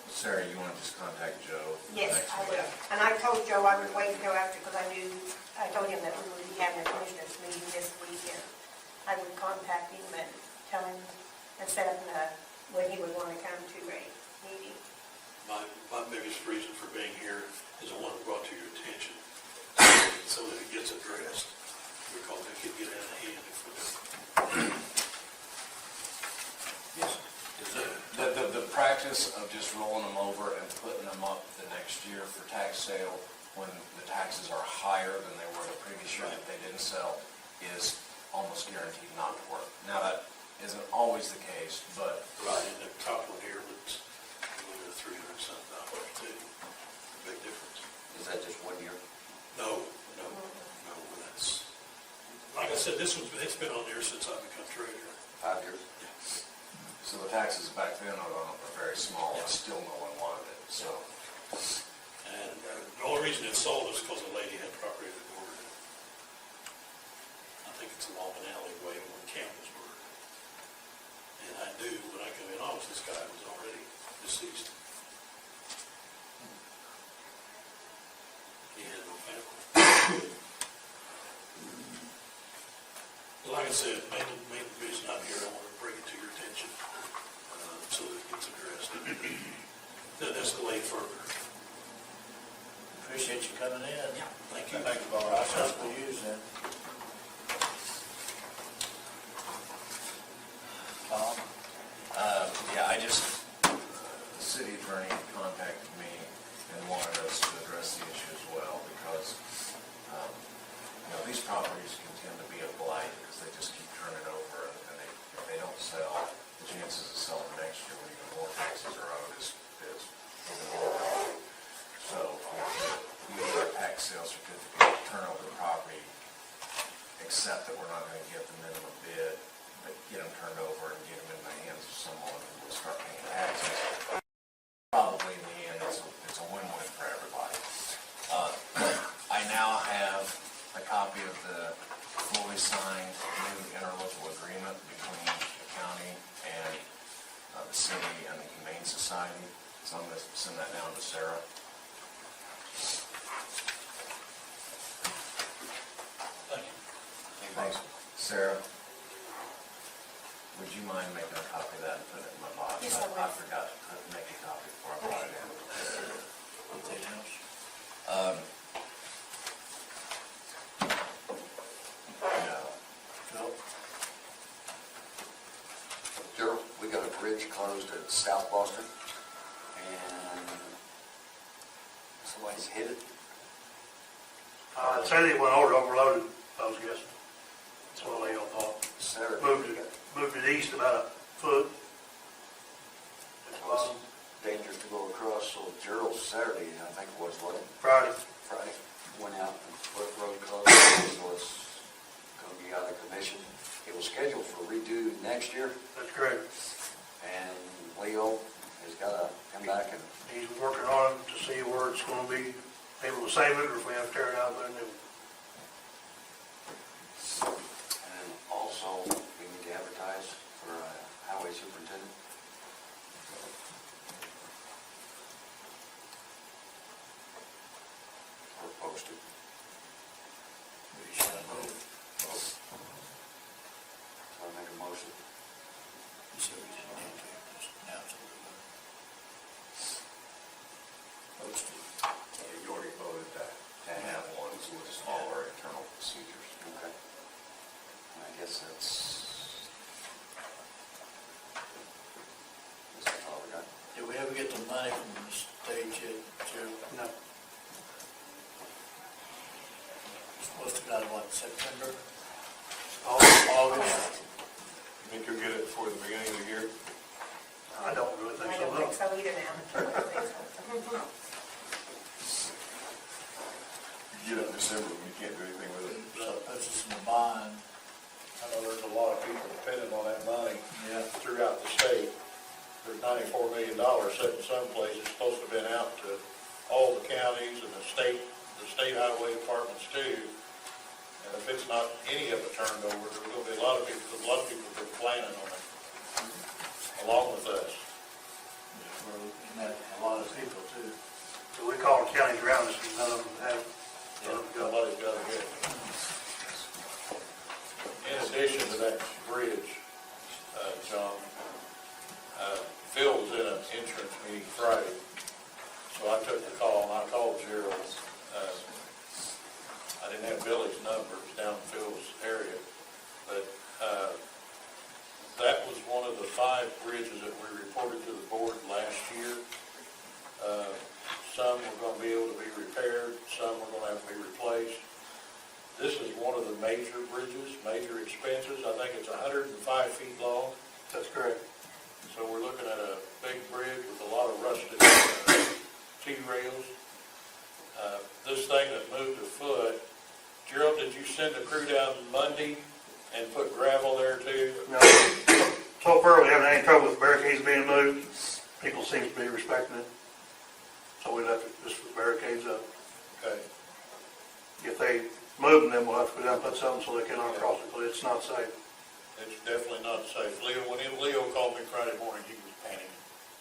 Sarah, you want to just contact Joe? for the Yes, next I meeting? will. And I told Joe I would wait until after, because I told him that we would be having a commissioners meeting this weekend. I would contact him and tell him and set up when he would want to come to a meeting. My biggest reason for being here is I want to brought to your attention so that it gets addressed, because it could get out of hand if we don't. Yes. Is practice of just rolling them over and putting them up the next year for tax sale when the taxes are higher than they were the previous year that they didn't sell is almost guaranteed not to work. Now, that isn't always the case, but Right, and the top one here was $300 something too. Big difference. Is that just 1 year? No, that's, like I said, it's been on there since I've become treasurer. 5 years? so the taxes back then are very small, and still no one wanted it, so. And the only reason it sold is because a lady had property that ordered it. I think it's along an alleyway where Campbell's were. And I knew when I come in office, this guy was already deceased. He had no family. Like I said, main reason I'm here, I want to bring it to your attention so that it gets addressed. Doesn't escalate further. Appreciate you coming in. Yeah, thank you. Thank you, Bob. I'll help you use them. Tom? Yeah, the city attorney contacted me and wanted us to address the issue as well because, these properties can tend to be a blight because they just keep turning over and if they don't sell, the chances of selling next year when even more taxes are owed is even more. So we use our tax sale certificate to turn over the property, except that we're not going to get the minimum bid, but get them turned over and get them in the hands of someone who will start paying taxes. Probably in the end, it's a win-win for everybody. I now have a copy of the fully signed new interlocal agreement between the county and the city and the Humane Society. So I'm going to send that down to Sarah. Thank you. Thanks. Sarah, would you mind making a copy of that and put it in my box? Yes, I will. I forgot to make a copy before I put it in. Anything else? No. Phil? Gerald, we got a bridge closed at South Boston, and somebody's hit it. I'd say they went overloaded, I was guessing. That's what they all thought. Saturday. Moved it east about a foot. It was dangerous to go across, so Gerald Saturday, I think it was, wasn't it? Friday. Friday, went out and put road closed, so it's going to be out of commission. It was scheduled for redo next year, That's correct. and Leo has got to come back and He's working on it to see where it's going to be able to save it or if we have to tear it out and new. And also, we need to advertise for a highway superintendent. Or post it. We should move. So I make a motion. So we didn't need to, just announce it. Posted. You already voted to have one, so we'll just follow our internal procedures. Okay. I guess that's all we got. Did we ever get the money from the state yet, Gerald? No. Supposed to got it, what, September? August. You think you'll get it before the beginning of the year? I don't really think I so, don't no. think so either now. I don't think so. You get it in December, when you can't do anything with it. So it puts us in the bond. I know there's a lot of people depending on that money Yeah. throughout the state. There's $94 million sitting someplace. It's supposed to have been out to all the counties and the state highway departments too. And if it's not any of it turned over, there's going to be a lot of people, because a lot of people have been planning on it, along with us. We're looking at a lot of people too. So we called counties around us and none of them have. Somebody's got to get it. In addition to that bridge, John, Phil was in an insurance meeting Friday, so I took the call and I called Gerald. I didn't have Billy's number, it was down in Phil's area, but That was one of the 5 bridges that we reported to the board last year. Some were going to be able to be repaired, some were going to have to be replaced. This is one of the major bridges, major expenses. I think it's 105 feet long. That's correct. So we're looking at a big bridge with a lot of rusted T-rails. This thing that moved afoot, Gerald, did you send a crew down Monday and put gravel there too? No. So far, we haven't had any trouble with barricades being moved. People seem to be respecting it. So we left it just with barricades up. Okay. If they move them, then we'll have to go down and put something so they cannot cross it, but it's not safe. It's definitely not safe. When Leo called me Friday morning, he was panicking.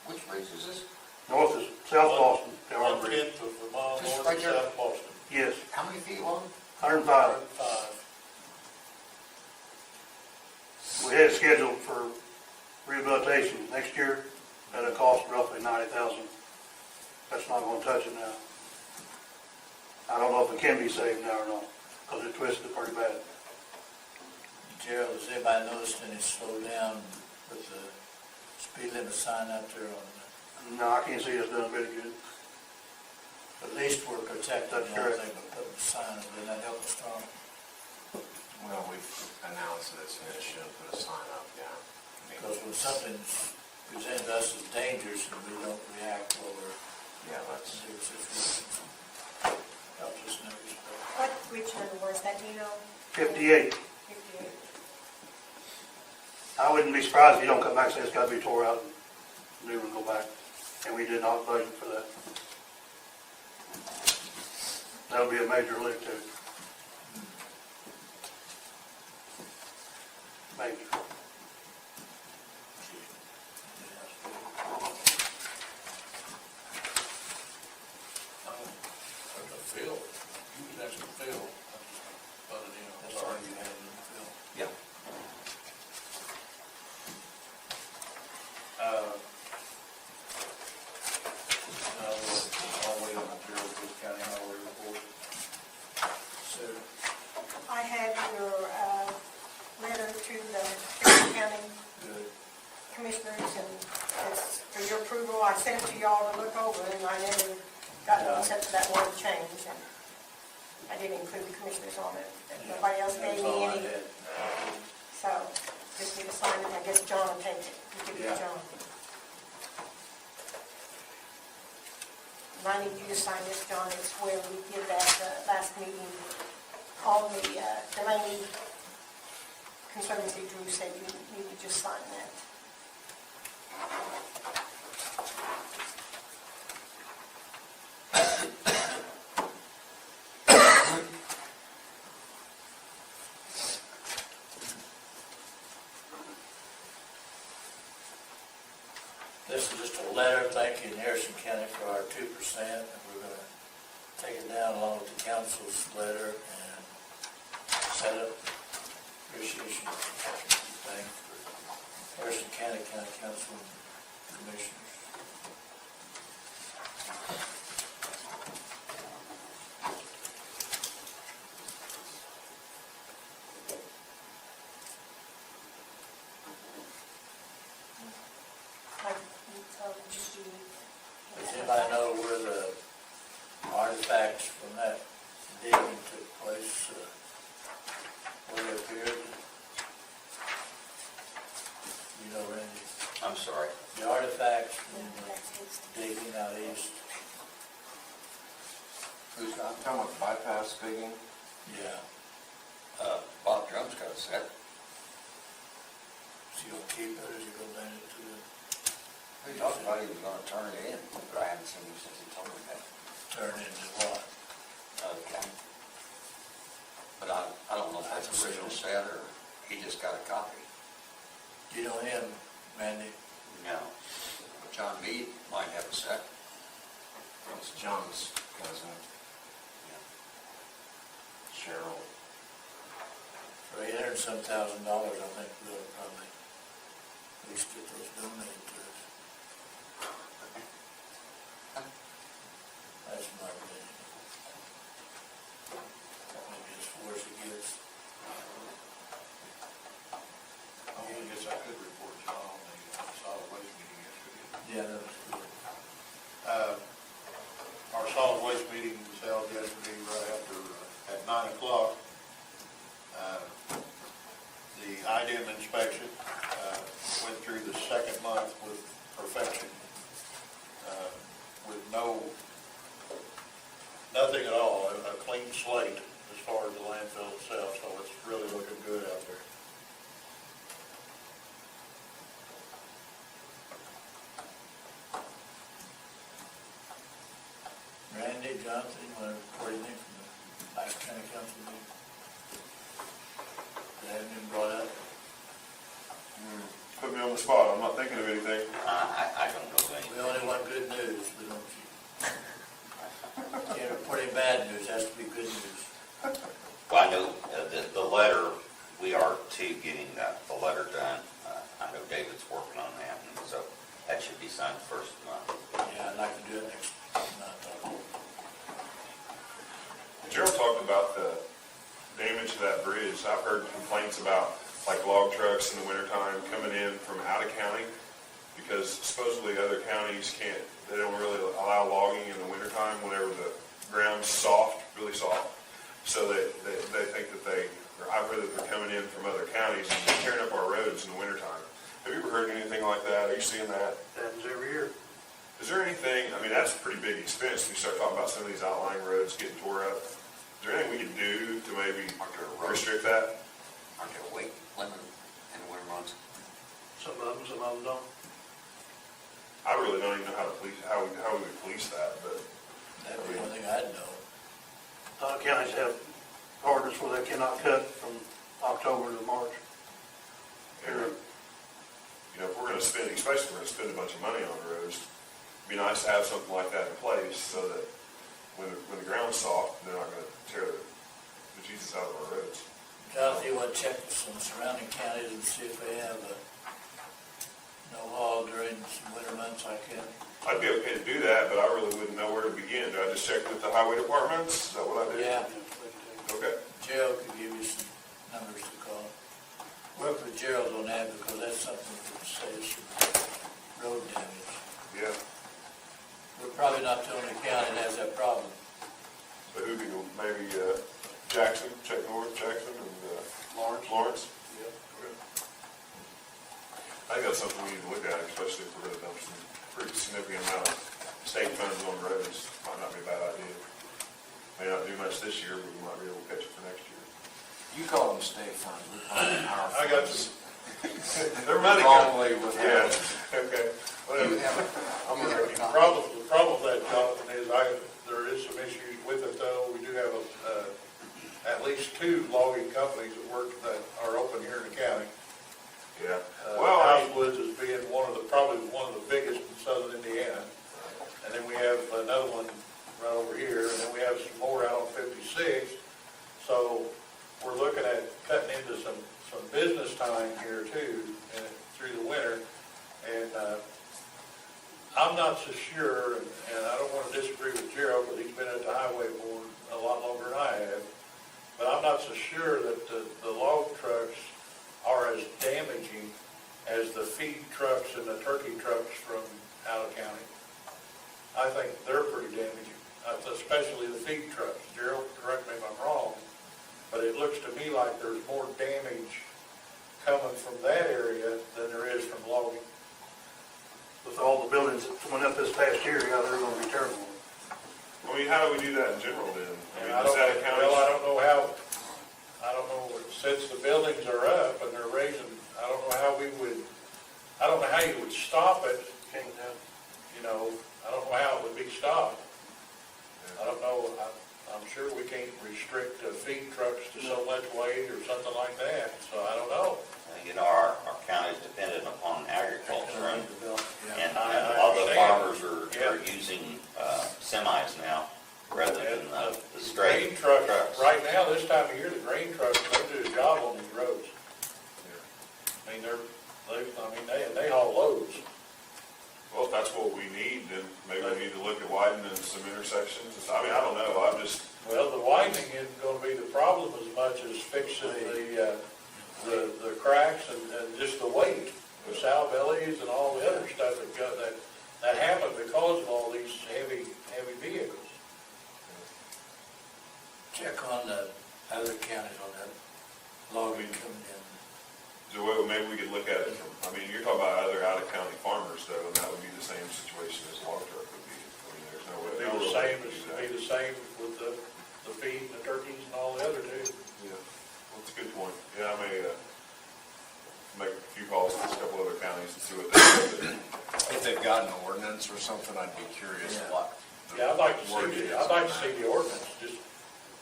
Which bridge is this? North is South Boston, the arm bridge. 1/10 of a mile Just north right of there? South Boston. Yes, How many feet long? 105. 105. We had it scheduled for rehabilitation next year at a cost of roughly $90,000. That's not going to touch it now. I don't know if it can be saved now or not, because it twisted it pretty bad. Gerald, has anybody noticed any slowdown with the speed limit sign out there on No, I can't see it's done a bit of good. at least we're protected, That's I correct. think, by putting the sign up, did that help us strong? Well, we've announced that it's an issue and put a sign up, yeah. Because when something's presented to us as dangerous and we don't react while we're Yeah, that's, in serious situations, helps us know. What bridge number was that, do you know? 58. 58. I wouldn't be surprised if you don't come back and say it's got to be tore out and new one go back. And we did not budget for that. That would be a major lift too. Major. Phil, you was asking Phil, but I'm sorry you had it in Phil. Yeah. I'll wait on the Gerald County Highway report. So, I have your letter to the Harrison County good. Commissioners, and it's for your approval. I sent it to y'all to look over, and I never got it except for that one change. And I didn't include the commissioners on it. Nobody else gave That's all me I any, had. so just need to sign it. I guess John will take it. You give it Yeah. to John. And I need you to sign this, John. It's where we did that last meeting on the Delaney Conservancy. Drew said you need to just sign that. This is just a letter thanking Harrison County for our 2%, and we're going to take it down along with the council's letter and set up appreciation thing for Harrison County Council and Commissioners. Just you. Does anybody know where the artifacts from that digging took place, where they appeared? You know, Randy, I'm sorry. the artifacts from the digging out east? Who's got? talking about bypass digging? Yeah. Bob Drum's got a set. Is he gonna keep it, or is he gonna lend it to the, He talked about he was gonna turn it in, but I haven't seen him since he told me that. turn into what? Okay. But I don't know if that's an original set or he just got a copy. Do you know him, Randy? No. John Meade might have a set. It's John's cousin, Cheryl. For $800,000, I think we'll probably at least get those donated to us. That's my opinion. Maybe as far as it gets. I guess I could Yeah, that was good. Our solid waste meeting was held yesterday right after, at 9 o'clock. The IDEM inspection went through the second month with perfection, with nothing at all, a clean slate as far as the landfill itself, so it's really looking good out there. Randy, Jonathan, you want to report anything from the last county council meeting? That hasn't been brought up? Put me on the spot, I'm not thinking of anything. I don't know anything. We only want good news, we don't, can't report any bad news, it has to be good news. Well, I know the letter, we are too getting the letter done. I know David's working on that, and so that should be signed first of the month. Yeah, I'd like to do it next month. Gerald talked about the damage to that bridge. I've heard complaints about like log trucks in the wintertime coming in from out of county because supposedly other counties they don't really allow logging in the wintertime whenever the ground's soft, really soft. So they think that I've heard that they're coming in from other counties and tearing up our roads in the wintertime. Have you ever heard anything like that? Are you seeing that? Happens every year. Is there anything, I mean, that's a pretty big expense when you start talking about some of these outlying roads getting tore up. Is there anything we can do to maybe restrict that? Aren't there a weight limit in the winter months? Some of them don't. I really don't even know how we would police that, but That'd be the only thing I'd know. Counties have orders where they cannot cut from October to March. you know, if we're gonna spend, especially if we're gonna spend a bunch of money on the roads, it'd be nice to have something like that in place so that when the ground's soft, they're not gonna tear the Jesus out of our roads. Jonathan, you want to check some surrounding counties and see if they have no hog during some winter months like that? I'd be okay to do that, but I really wouldn't know where to begin. Do I just check with the highway departments? Is that what I do? Yeah. Okay. Gerald could give you some numbers to call. Work with Gerald on that because that's something that could save some road damage. Yeah. We're probably not the only county that has that problem. But who'd be, maybe Jackson, check North Jackson and Lawrence? Yep. Okay. I think that's something we need to look at, especially if we're going to dump some pretty significant amount of state funds on roads. Might not be a bad idea. May not do much this year, but we might be able to catch it for next year. You call them state funds, we call them our funds. I got you. They're money. Wrongly with Yeah, that. okay. You have a- I'm gonna make a The comment. problem with that, Jonathan, is there is some issues with it though. We do have at least 2 logging companies that are open here in the county. Yeah. Housewoods is being probably one of the biggest in southern Indiana. And then we have another one right over here, and then we have some more out on 56. So we're looking at cutting into some business time here too, through the winter. And I'm not so sure, and I don't want to disagree with Gerald, but he's been at the highway board a lot longer than I have. But I'm not so sure that the log trucks are as damaging as the feed trucks and the turkey trucks from out of county. I think they're pretty damaging, especially the feed trucks. Gerald, correct me if I'm wrong, but it looks to me like there's more damage coming from that area than there is from logging. With all the buildings that went up this past year, yeah, they're gonna be terrible. I mean, how do we do that in general then? And I mean, is that a county? I don't know, since the buildings are up and they're raising, I don't know how you would stop it. You know, I don't know how it would be stopped. I don't know, I'm sure we can't restrict feed trucks to so much weight or something like that, so I don't know. You know, our county is dependent upon agriculture, and I a lot of the understand. farmers are using semis now rather than the Grain straight trucks, trucks. right now, this time of year, the grain trucks, they do a job on these roads. I mean, they haul loads. Well, if that's what we need, then maybe we need to look at widening some intersections. I mean, I don't know, Well, the widening isn't gonna be the problem as much as fixing the cracks and just the weight, the sow bellies and all the other stuff that because of all these heavy vehicles. Check on the other counties on that logging coming in. So maybe we could look at it from, I mean, you're talking about other out-of-county farmers though, and that would be the same situation as a log truck would be. I mean, there's no way. It'd be the same with the feed and the turkeys and all the other too. Yeah, well, that's a good point. Yeah, I may, make a few calls to a couple other counties and see what they do. If they've got an ordinance or something, I'd be curious what. Yeah, I'd like to see the ordinance, just,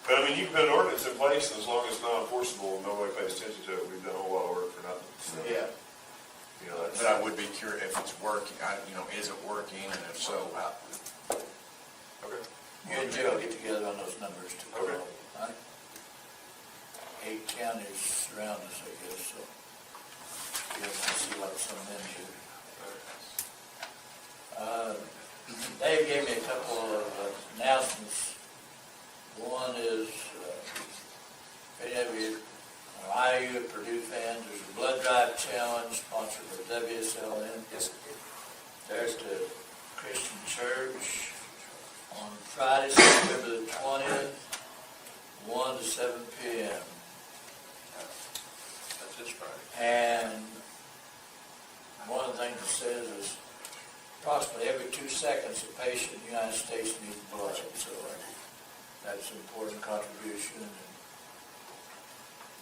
But I mean, you can put an ordinance in place, and as long as it's not enforceable, and nobody pays attention to it, we've done a whole lot of work for nothing. So, yeah. you know, that's. But I would be curious if it's working, is it working, and if so, how? Okay. You and Joe get together on those numbers too. Okay. Right? 8 counties surround us, I guess, so you can see what some of them do. Dave gave me a couple of announcements. One is, if any of you are IU at Purdue fans, there's a blood drive challenge sponsored by WSLN. There's the Christian Church on Friday, September the 20th, 1 to 7 p.m. That's this Friday. And one of the things it says is approximately every 2 seconds a patient in the United States needs blood. So that's an important contribution. And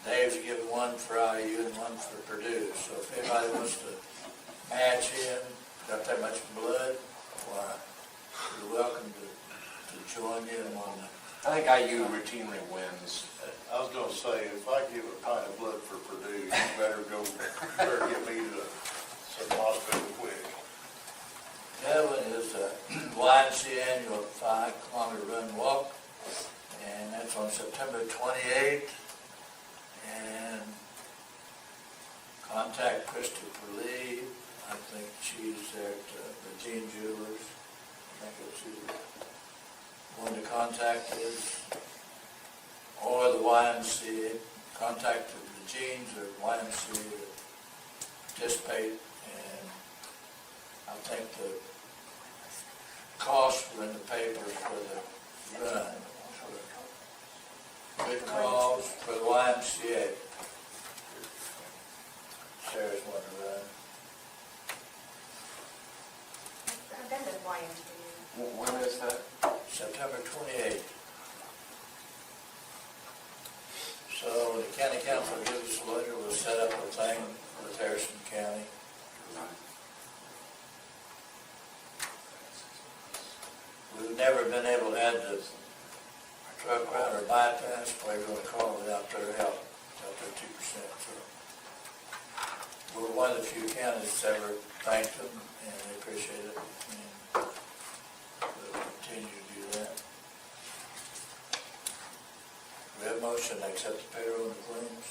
Dave's given one for IU and one for Purdue. So if anybody wants to match in, got that much blood, why, you're welcome to join in on that. I think IU routinely wins. I was gonna say, if I give a pint of blood for Purdue, you better get me to some hospital quick. The other one is the YMCA annual 5-kilometer run walk, and that's on September 28th. And contact Christopher Lee. I think she's at Virginia Jewelers. I think that's who one to contact is. Or the YMCA. Contact the Jeans or YMCA to participate. And I think the costs were in the paper for the run. Good cause for the YMCA. Sarah's wanting to run. I've done the YMCA. When is that? September 28th. So when the county council gives us a letter, we'll set up a thing with Harrison County. We've never been able to add the truck route or bypass, whatever you want to call it, without their help, without their 2%. So we're one of the few counties that's ever thanked them, and they appreciate it. And we'll continue to do that. We have a motion to accept the payroll and the claims.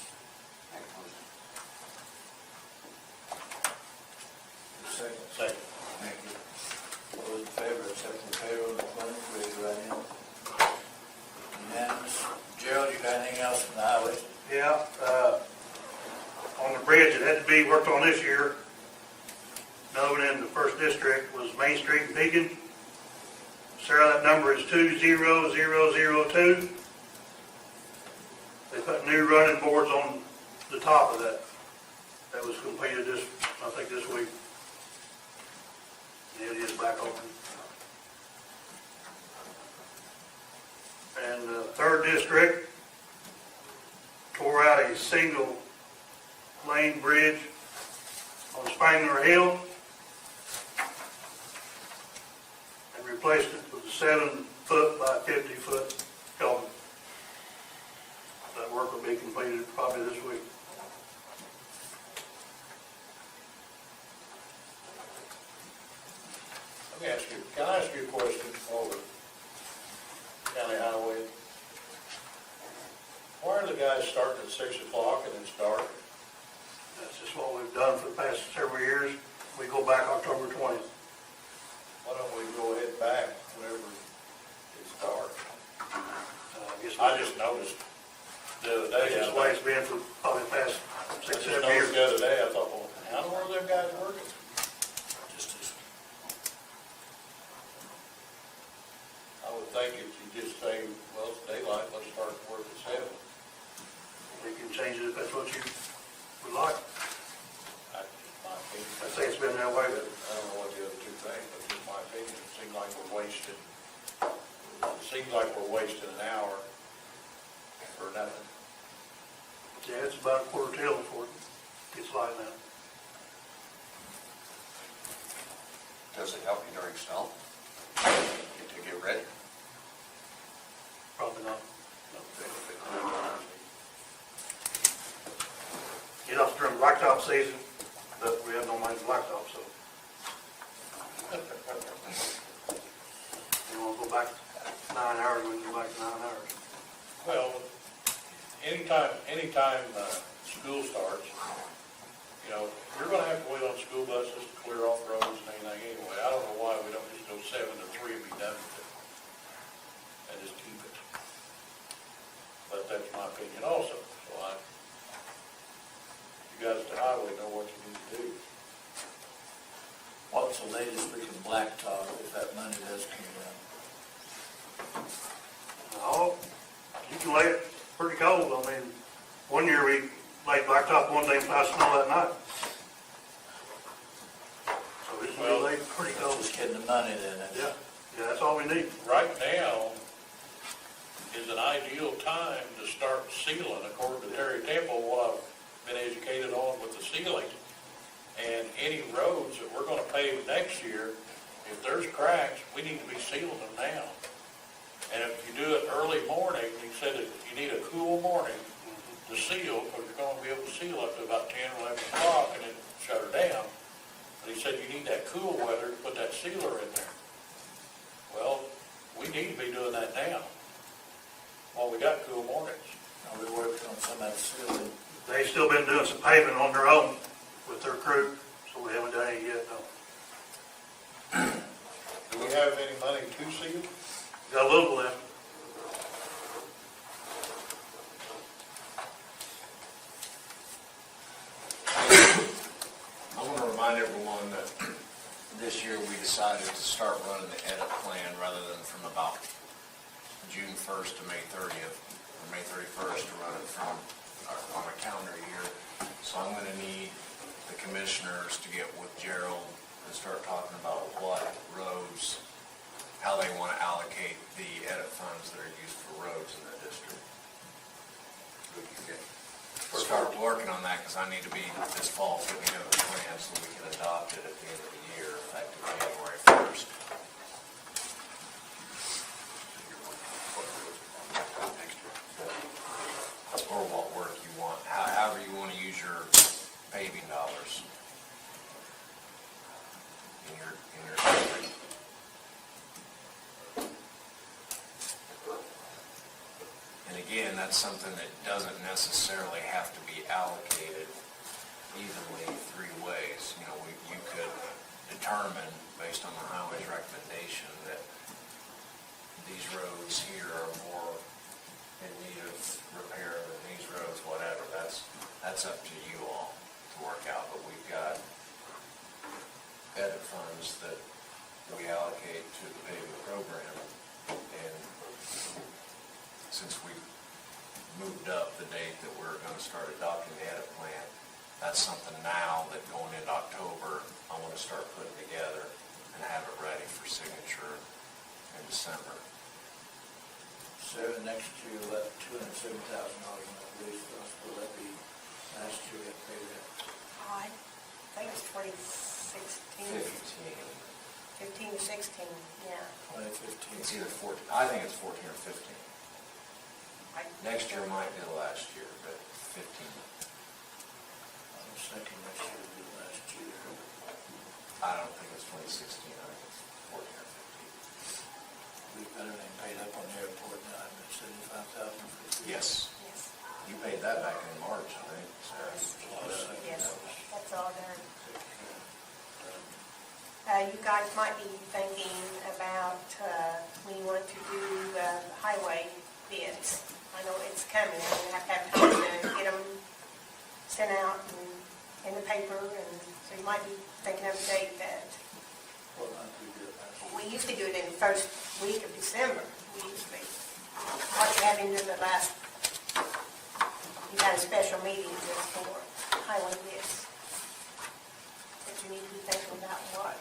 Second. Second. Thank you. All those in favor of accepting the payroll and the claims, raise your right hand. Unanimous. Gerald, you got anything else from the highway? Yeah, on the bridge, it had to be worked on this year. Another one in the first district was Main Street in Beacon. Sarah, that number is 20002. They put new running boards on the top of that. That was completed this week. And it is back open. And the third district tore out a single lane bridge on Spangler Hill and replaced it with a 7-foot by 50-foot culvert. That work will be completed probably this week. Can I ask you a question over county highway? Why are the guys starting at 6 o'clock and it's dark? That's just what we've done for the past several years. We go back October 20th. Why don't we go ahead back whenever it's dark? I just noticed the other day. That's the way it's been for probably the past I 6, just 7 noticed years. the other day, I thought, well, how in the world are them guys working? Just as think if you just say, well, it's daylight, let's start work at 7. We can change it if that's what you would like. That's just my opinion. I say it's been that way, but I don't know what the other two think, but just my opinion, it seems like we're wasting an hour for nothing. yeah, it's about a quarter till before it gets light now. Does it help you during snow? To get ready? Probably not. Get off during blacktop season, but we have no money for blacktop, so. You want to go back 9 hours, we can go back 9 hours. Well, anytime school starts, you know, you're gonna have to wait on school buses to clear off roads and anything anyway. I don't know why we don't just go 7 to 3 and be done with it. And just keep it. But that's my opinion also, so you guys at the highway know what you need to do. What's the latest we can blacktop if that money does come in? Oh, you can lay it pretty cold. I mean, one year we laid blacktop one day and found snow that night. So it's gonna be laid pretty cold. Just getting the money then. Yeah, that's all we need. Right now is an ideal time to start sealing, according to Terry Temple, what I've been educated on with the sealing. And any roads that we're gonna pave next year, if there's cracks, we need to be sealing them now. And if you do it early morning, he said that you need a cool morning to seal, because you're gonna be able to seal up to about 10 or 11 o'clock and then shut her down. But he said you need that cool weather to put that sealer in there. Well, we need to be doing that now, while we got cool mornings. Are we working on some of that sealing? They've still been doing some paving on their own with their crew, so we haven't done any yet, no. Do we have any money to seal? Got a little left. I want to remind everyone that this year we decided to start running the edit plan rather than from about June 1st to May 30th, or May 31st, to run it from on a calendar year. So I'm going to need the commissioners to get with Gerald and start talking about what roads, how they want to allocate the edit funds that are used for roads in the district. Start working on that, because I need to be this fall putting together the plan so we can adopt it at the end of the year, effective January 1st. Or what work you want, however you want to use your paving dollars in your district. And again, that's something that doesn't necessarily have to be allocated evenly 3 ways. You know, you could determine, based on the highway's recommendation, that these roads here are more in need of repair than these roads, whatever. That's up to you all to work out. But we've got edit funds that we allocate to the paving program, and since we moved up the date that we're going to start adopting the edit plan, that's something now that going into October, I want to start putting together and have it ready for signature in December. So next year, that $207,000 in the police cost, will that be last year we had paid that? I think it's 2016, 15 or 16, yeah. 2015. It's either 14, I think it's 14 or 15. Next year might be the last year, but 15. I was thinking next year would be the last year. I don't think it's 2016, I think it's 14 or 15. We've got everything paid up on the airport now, I've been $75,000 for the Yes. Yes, You paid that back in March, I think. yes, that's all done. You guys might be thinking about when you want to do highway bids. I know it's coming, and you have to have time to get them sent out and in the paper, and so you might be thinking of a date that What month we do it last year? we usually do it in the first week of December. usually. What you have into the last, you got a special meeting just for highway bids. But you need to be thinking about what,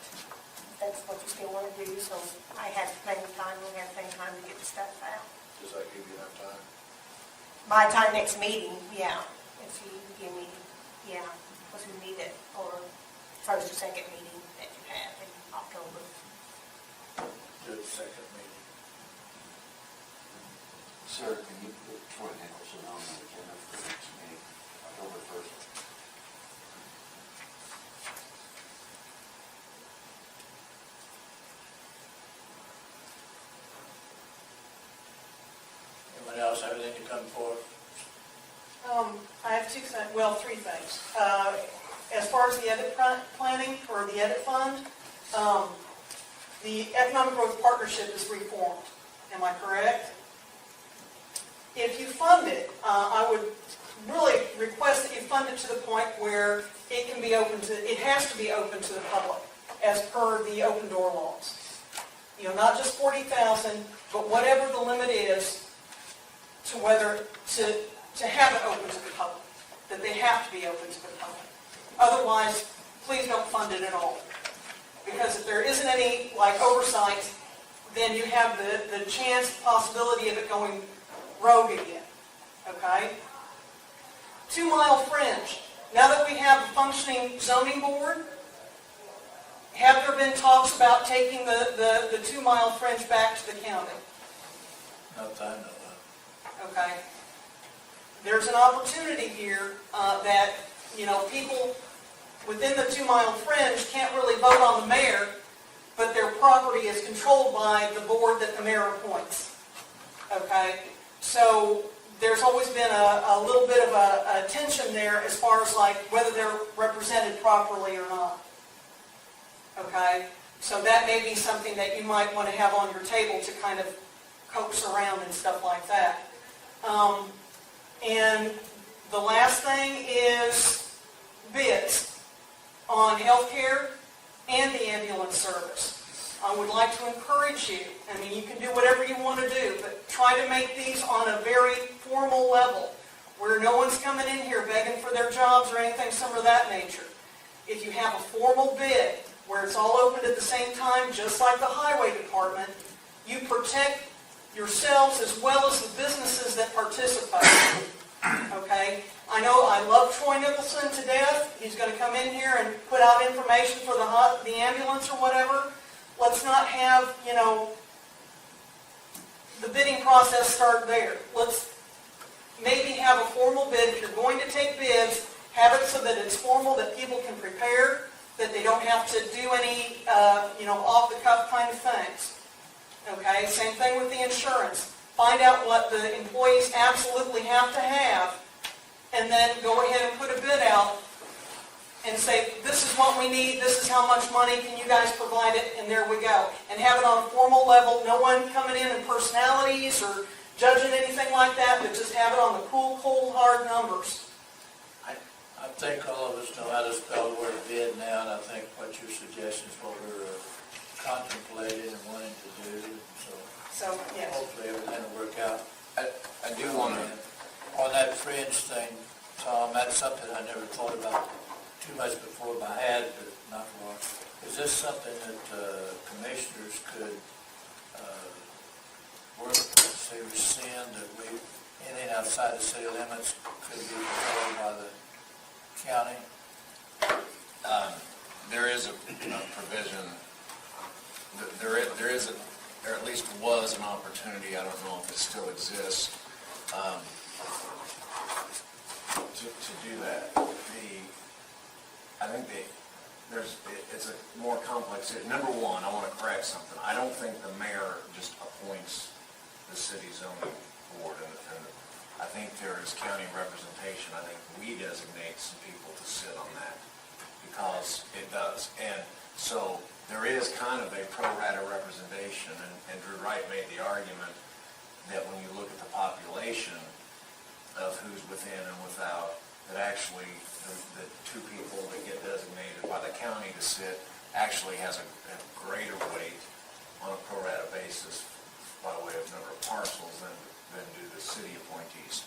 that's what you still want to do, so I have plenty of time, we have plenty of time to get the stuff out. Does that give you enough time? By the time next meeting, yeah, if you give me, yeah, because we need it for first or second meeting that you have in October. Do the second meeting. Sir, can you put Troy Nicholson on the agenda for the next meeting, October 1st? Anyone else have anything to come forward? I have three things. As far as the edit planning or the edit fund, the Economic Growth Partnership is reformed. Am I correct? If you fund it, I would really request that you fund it to the point where it can be open to, it has to be open to the public as per the open door laws. You know, not just 40,000, but whatever the limit is to whether to have it open to the public, that they have to be open to the public. Otherwise, please don't fund it at all. Because if there isn't any oversight, then you have the chance, the possibility of it going rogue again. Okay? 2 Mile Fringe. Now that we have a functioning zoning board, have there been talks about taking the 2 Mile Fringe back to the county? Not that I know of. Okay. There's an opportunity here that, people within the 2 Mile Fringe can't really vote on the mayor, but their property is controlled by the board that the mayor appoints. Okay? So there's always been a little bit of a tension there as far as whether they're represented properly or not. Okay? So that may be something that you might want to have on your table to kind of coax around and stuff like that. And the last thing is bids on healthcare and the ambulance service. I would like to encourage you, you can do whatever you want to do, but try to make these on a very formal level where no one's coming in here begging for their jobs or anything similar of that nature. If you have a formal bid where it's all open at the same time, just like the highway department, you protect yourselves as well as the businesses that participate. Okay? I know I love Troy Nicholson to death. He's going to come in here and put out information for the ambulance or whatever. Let's not have, the bidding process start there. Let's maybe have a formal bid. If you're going to take bids, have it so that it's formal, that people can prepare, that they don't have to do any, off-the-cuff kind of things. Okay? Same thing with the insurance. Find out what the employees absolutely have to have, and then go ahead and put a bid out and say, this is what we need, this is how much money, can you guys provide it, and there we go. And have it on a formal level, no one coming in personalities or judging anything like that, but just have it on the cool, cold, hard numbers. I think all of us know how to spell the word bid now, and I think what your suggestion is what we're contemplating and wanting to do. So, yes. Hopefully everything will work out. I do want to, On that fringe thing, Tom, that's something I never thought about too much before, but I had, but not for a while. Is this something that commissioners could work, say, rescind, that anything outside the city limits could be controlled by the county? there is a provision, there is, or at least was an opportunity, I don't know if it still exists, to do that. I think it's a more complex, number one, I want to correct something. I don't think the mayor just appoints the city zoning board, and I think there is county representation. I think we designate some people to sit on that, because it does. And so there is kind of a pro rata representation, and Drew Wright made the argument that when you look at the population of who's within and without, that actually the two people that get designated by the county to sit actually has a greater weight on a pro rata basis by way of number of parcels than do the city appointees.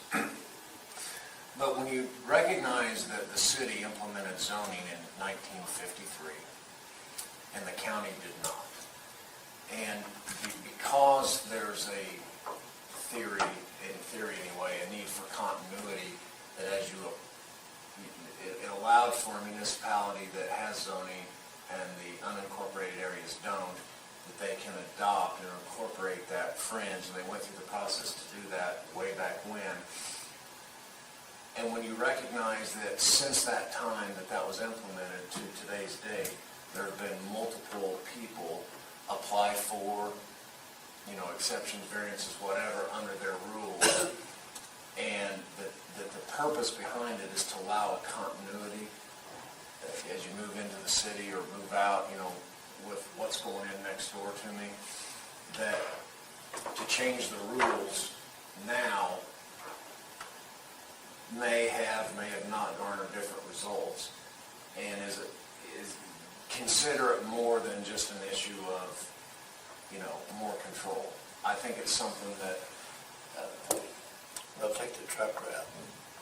But when you recognize that the city implemented zoning in 1953 and the county did not, and because there's a theory, in theory anyway, a need for continuity, that as it allowed for a municipality that has zoning and the unincorporated areas don't, that they can adopt and incorporate that fringe, and they went through the process to do that way back when. And when you recognize that since that time that was implemented to today's date, there have been multiple people apply for, exceptions, variances, whatever, under their rules, and that the purpose behind it is to allow a continuity as you move into the city or move out, with what's going in next door to me, that to change the rules now may have not garnered different results, and is consider it more than just an issue of, more control. I think it's something that They'll take the truck route.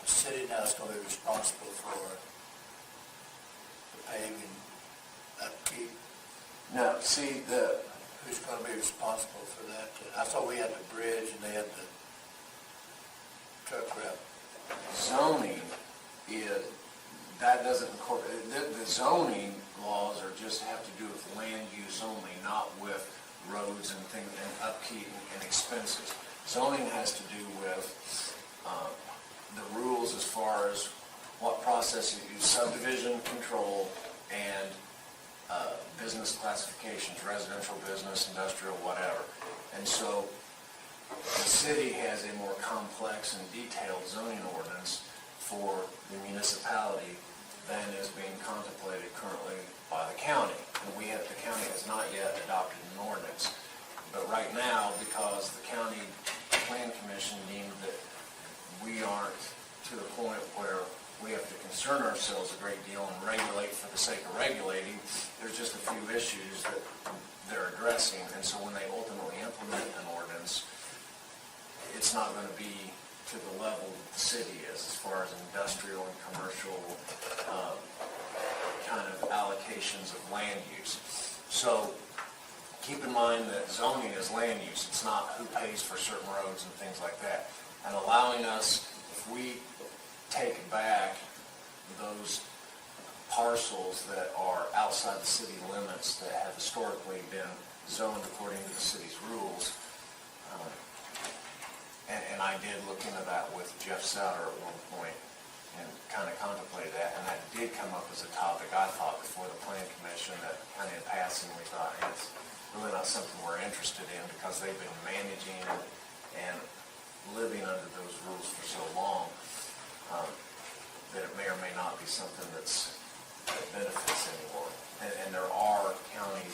The city now is going to be responsible for the paving upkeep. no, see, Who's going to be responsible for that? I thought we had the bridge and they had the truck route. zoning that doesn't incorporate, the zoning laws just have to do with land use only, not with roads and things and upkeep and expenses. Zoning has to do with the rules as far as what process you use, subdivision control, and business classifications, residential, business, industrial, whatever. And so the city has a more complex and detailed zoning ordinance for the municipality than is being contemplated currently by the county. And the county has not yet adopted an ordinance. But right now, because the county plan commission deemed that we aren't to the point where we have to concern ourselves a great deal and regulate for the sake of regulating, there's just a few issues that they're addressing. And so when they ultimately implement an ordinance, it's not going to be to the level that the city is as far as industrial and commercial kind of allocations of land use. So keep in mind that zoning is land use. It's not who pays for certain roads and things like that. And allowing us, if we take back those parcels that are outside the city limits that have historically been zoned according to the city's rules, and I did look into that with Jeff Souter at one point and kind of contemplated that, and that did come up as a topic, I thought, before the plan commission, that kind of in passing we thought, hey, it's really not something we're interested in because they've been managing and living under those rules for so long that it may or may not be something that benefits anyone. And there are county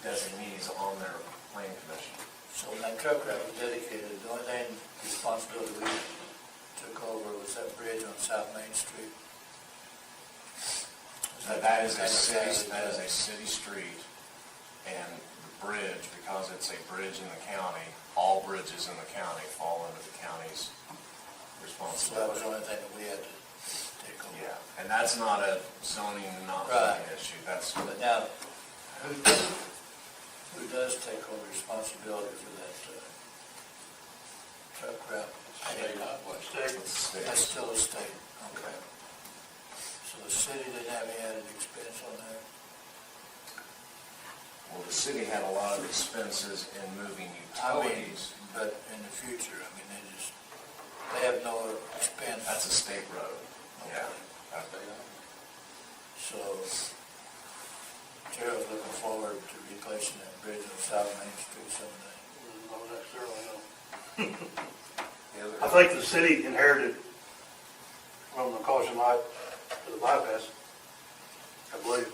designees on their plan commission. So when that truck route was dedicated, the only thing responsibility we took over was that bridge on South Main Street. That is a city street, and the bridge, because it's a bridge in the county, all bridges in the county fall under the county's So that was responsibility. the only thing that we had to take over. Yeah, and that's not a zoning, not Right. zoning issue. That's But now, who does take over responsibility for that truck route? State highway. That's still a state, okay. So the city didn't have any added expense on that? Well, the city had a lot of expenses in moving utilities. But in the future, I mean, they have no expense. That's a state road. Yeah. So, Gerald's looking forward to replacing that bridge on South Main Street someday. Not necessarily, no. I think the city inherited from the caution light to the bypass, I believe.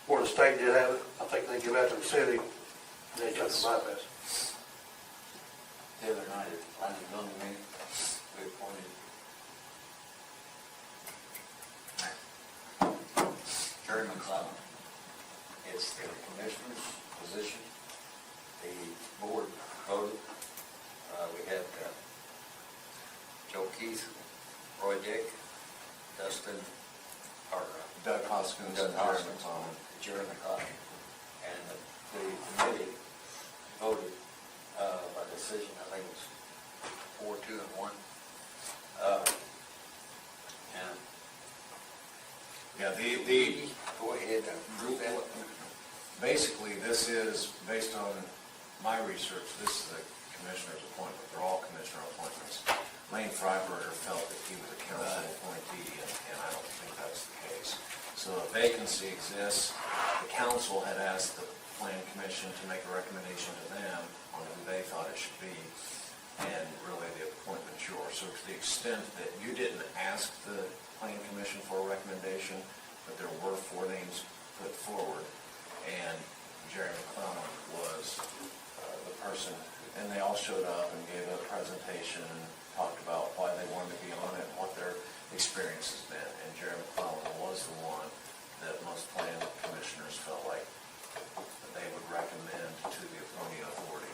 Or the state did have it. I think they give that to the city, and they took the bypass. The other night at planning zoning meeting, we appointed Jerry McClellan. It's the commissioner's position. The board voted, we had Joe Keith, Roy Dick, Dustin, or Doug Hoskins Doug and Jeremy Hoskins, McClellan. Jeremy McClellan. And the committee voted by decision, I think it was 4-2-1. And Yeah, go ahead and approve that. basically, this is, based on my research, this is a commissioner's appointment. They're all commissioner appointments. Lane Freiberger felt that he was a council appointee, and I don't think that's the case. So a vacancy exists. The council had asked the plan commission to make a recommendation to them on who they thought it should be, and really the appointment's yours. So to the extent that you didn't ask the plan commission for a recommendation, but there were 4 names put forward, and Jerry McClellan was the person, and they all showed up and gave a presentation and talked about why they wanted to be on it and what their experience has been. And Jerry McClellan was the one that most plan commissioners felt like that they would recommend to the appointing authority.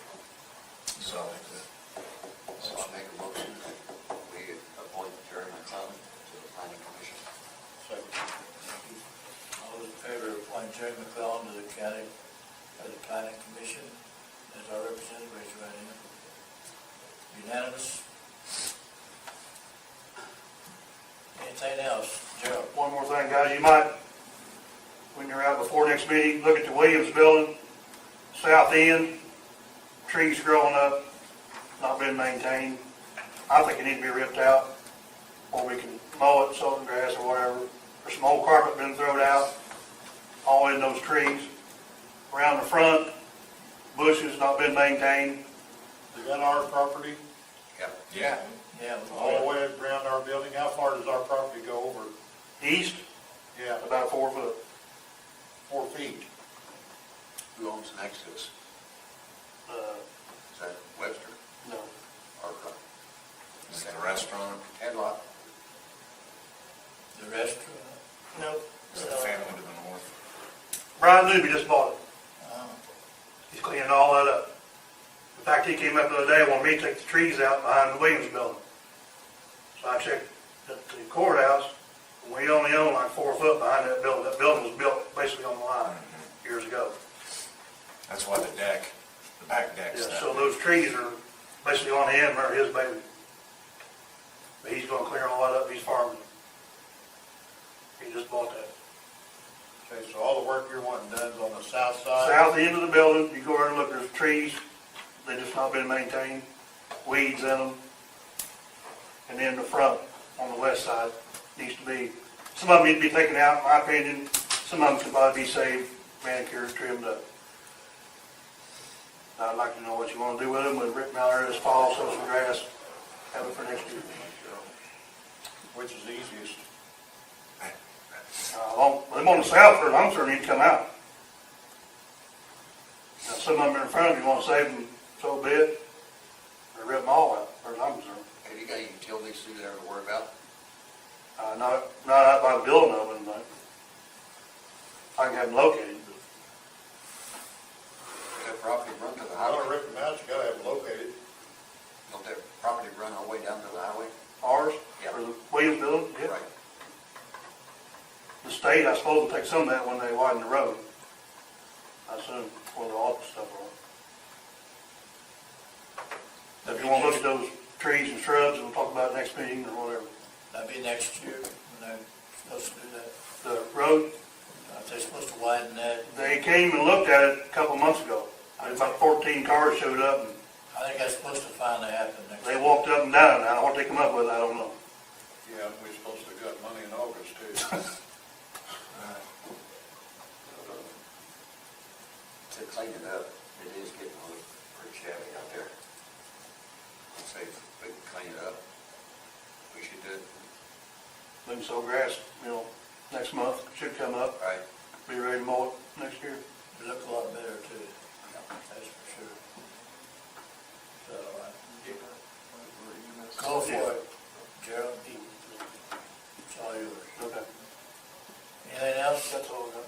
So, So I'll make a motion that we appoint Jerry McClellan to the planning commission. All those in favor of appointing Jerry McClellan to the county, the planning commission as our representative, raise your right hand. Unanimous. Anything else? Gerald? One more thing, guys, you might, when you're out before next meeting, look at the Williams building, south end, trees growing up, not been maintained. I think it needs to be ripped out, or we can mow it, sow it in grass or whatever. There's some old carpet been thrown out, all in those trees. Around the front, bushes not been maintained. Is that our property? yeah, Yeah. All the way around our building? How far does our property go over? East, Yeah, about 4 foot. 4 feet. Who owns next to us? Is that Webster No, or is it the restaurant? Tadlock? The restaurant? no. Is it the family to the north? Brian Newby just bought it. Oh. He's cleaning all that up. In fact, he came up the other day and wanted me to take the trees out behind the Williams building. So I checked at the courthouse, and we only own like 4 foot behind that building. That building was built basically on the line years ago. That's why the back deck's Yeah, that. so those trees are basically on the end where his baby. But he's gonna clear all that up, he's farming. He just bought that. Okay, so all the work you're wanting done is on the south side? South end of the building, you go over and look, there's trees, they just not been maintained, weeds in them. And then the front, on the west side, needs to be, some of them need to be taken out, in my opinion. Some of them could probably be saved, manicured, trimmed up. I'd like to know what you want to do with them, we'll rip them out there this fall, sow some grass, have it for next year. Which is easiest? Them on the south, I'm sure need to come out. Now, some of them in front of you want to save them, so be it, or rip them all out, as far as I'm concerned. Have you got utilities through there to worry about? Not out by the building of them, but I can have them located. That property run to the I don't highway? rip them out, you gotta have them located. Don't that property run all the way down to the highway? Ours, Yeah. or the Williams building, yeah. Right. The state, I suppose, will take some of that when they widen the road. I assume, where the office stuff are. If you want to look at those trees and shrubs, we'll talk about it next meeting or whatever. That'd be next year when they're supposed to do that. The road, Aren't they supposed to widen that? they came and looked at it a couple months ago. About 14 cars showed up, and I think that's supposed to finally happen next they year. walked up and down. Now, what they come up with, I don't know. Yeah, we're supposed to got money in August too. To clean it up, it is getting a little pretty shabby out there. I'd say if we can clean it up, we should do it. We can sow grass, next month, should come up, Right. be ready to mow it next year. It look a lot better too, that's for sure. So, go for it, Gerald. It's all yours. Okay. Anything else? That's all I got.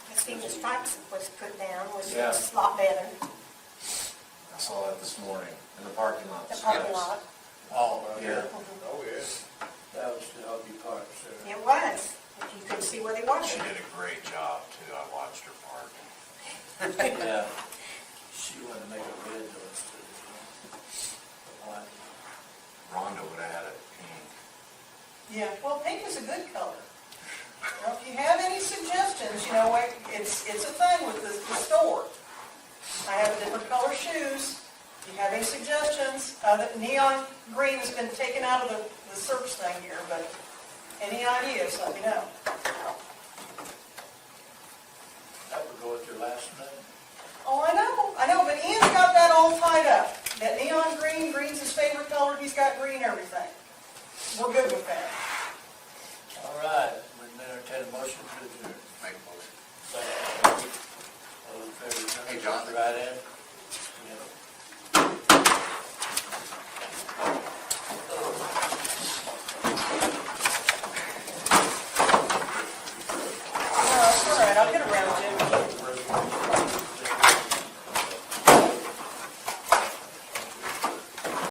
I see the stripes was put down, which Yeah. was a lot better. I saw that this morning in the parking lot. The parking lot. Oh, yeah, Oh, yeah. that was the Hockey Park, so. It was. You couldn't see where they were. She did a great job too. I watched her park. Yeah, she wanted to make a bid to us too. Why? Rhonda would have had it pink. Yeah, well, pink is a good color. Now, if you have any suggestions, you know, it's a thing with the store. I have a different color shoes. If you have any suggestions, neon green has been taken out of the search thing here, but any ideas, let me know. That would go with your last name. Oh, I know, but Ian's got that all tied up. That neon green, green's his favorite color, he's got green everything. We're good with that. All right, we entertain a motion to adjourn. Make a motion. Second. All in favor, Hey, John. Right in.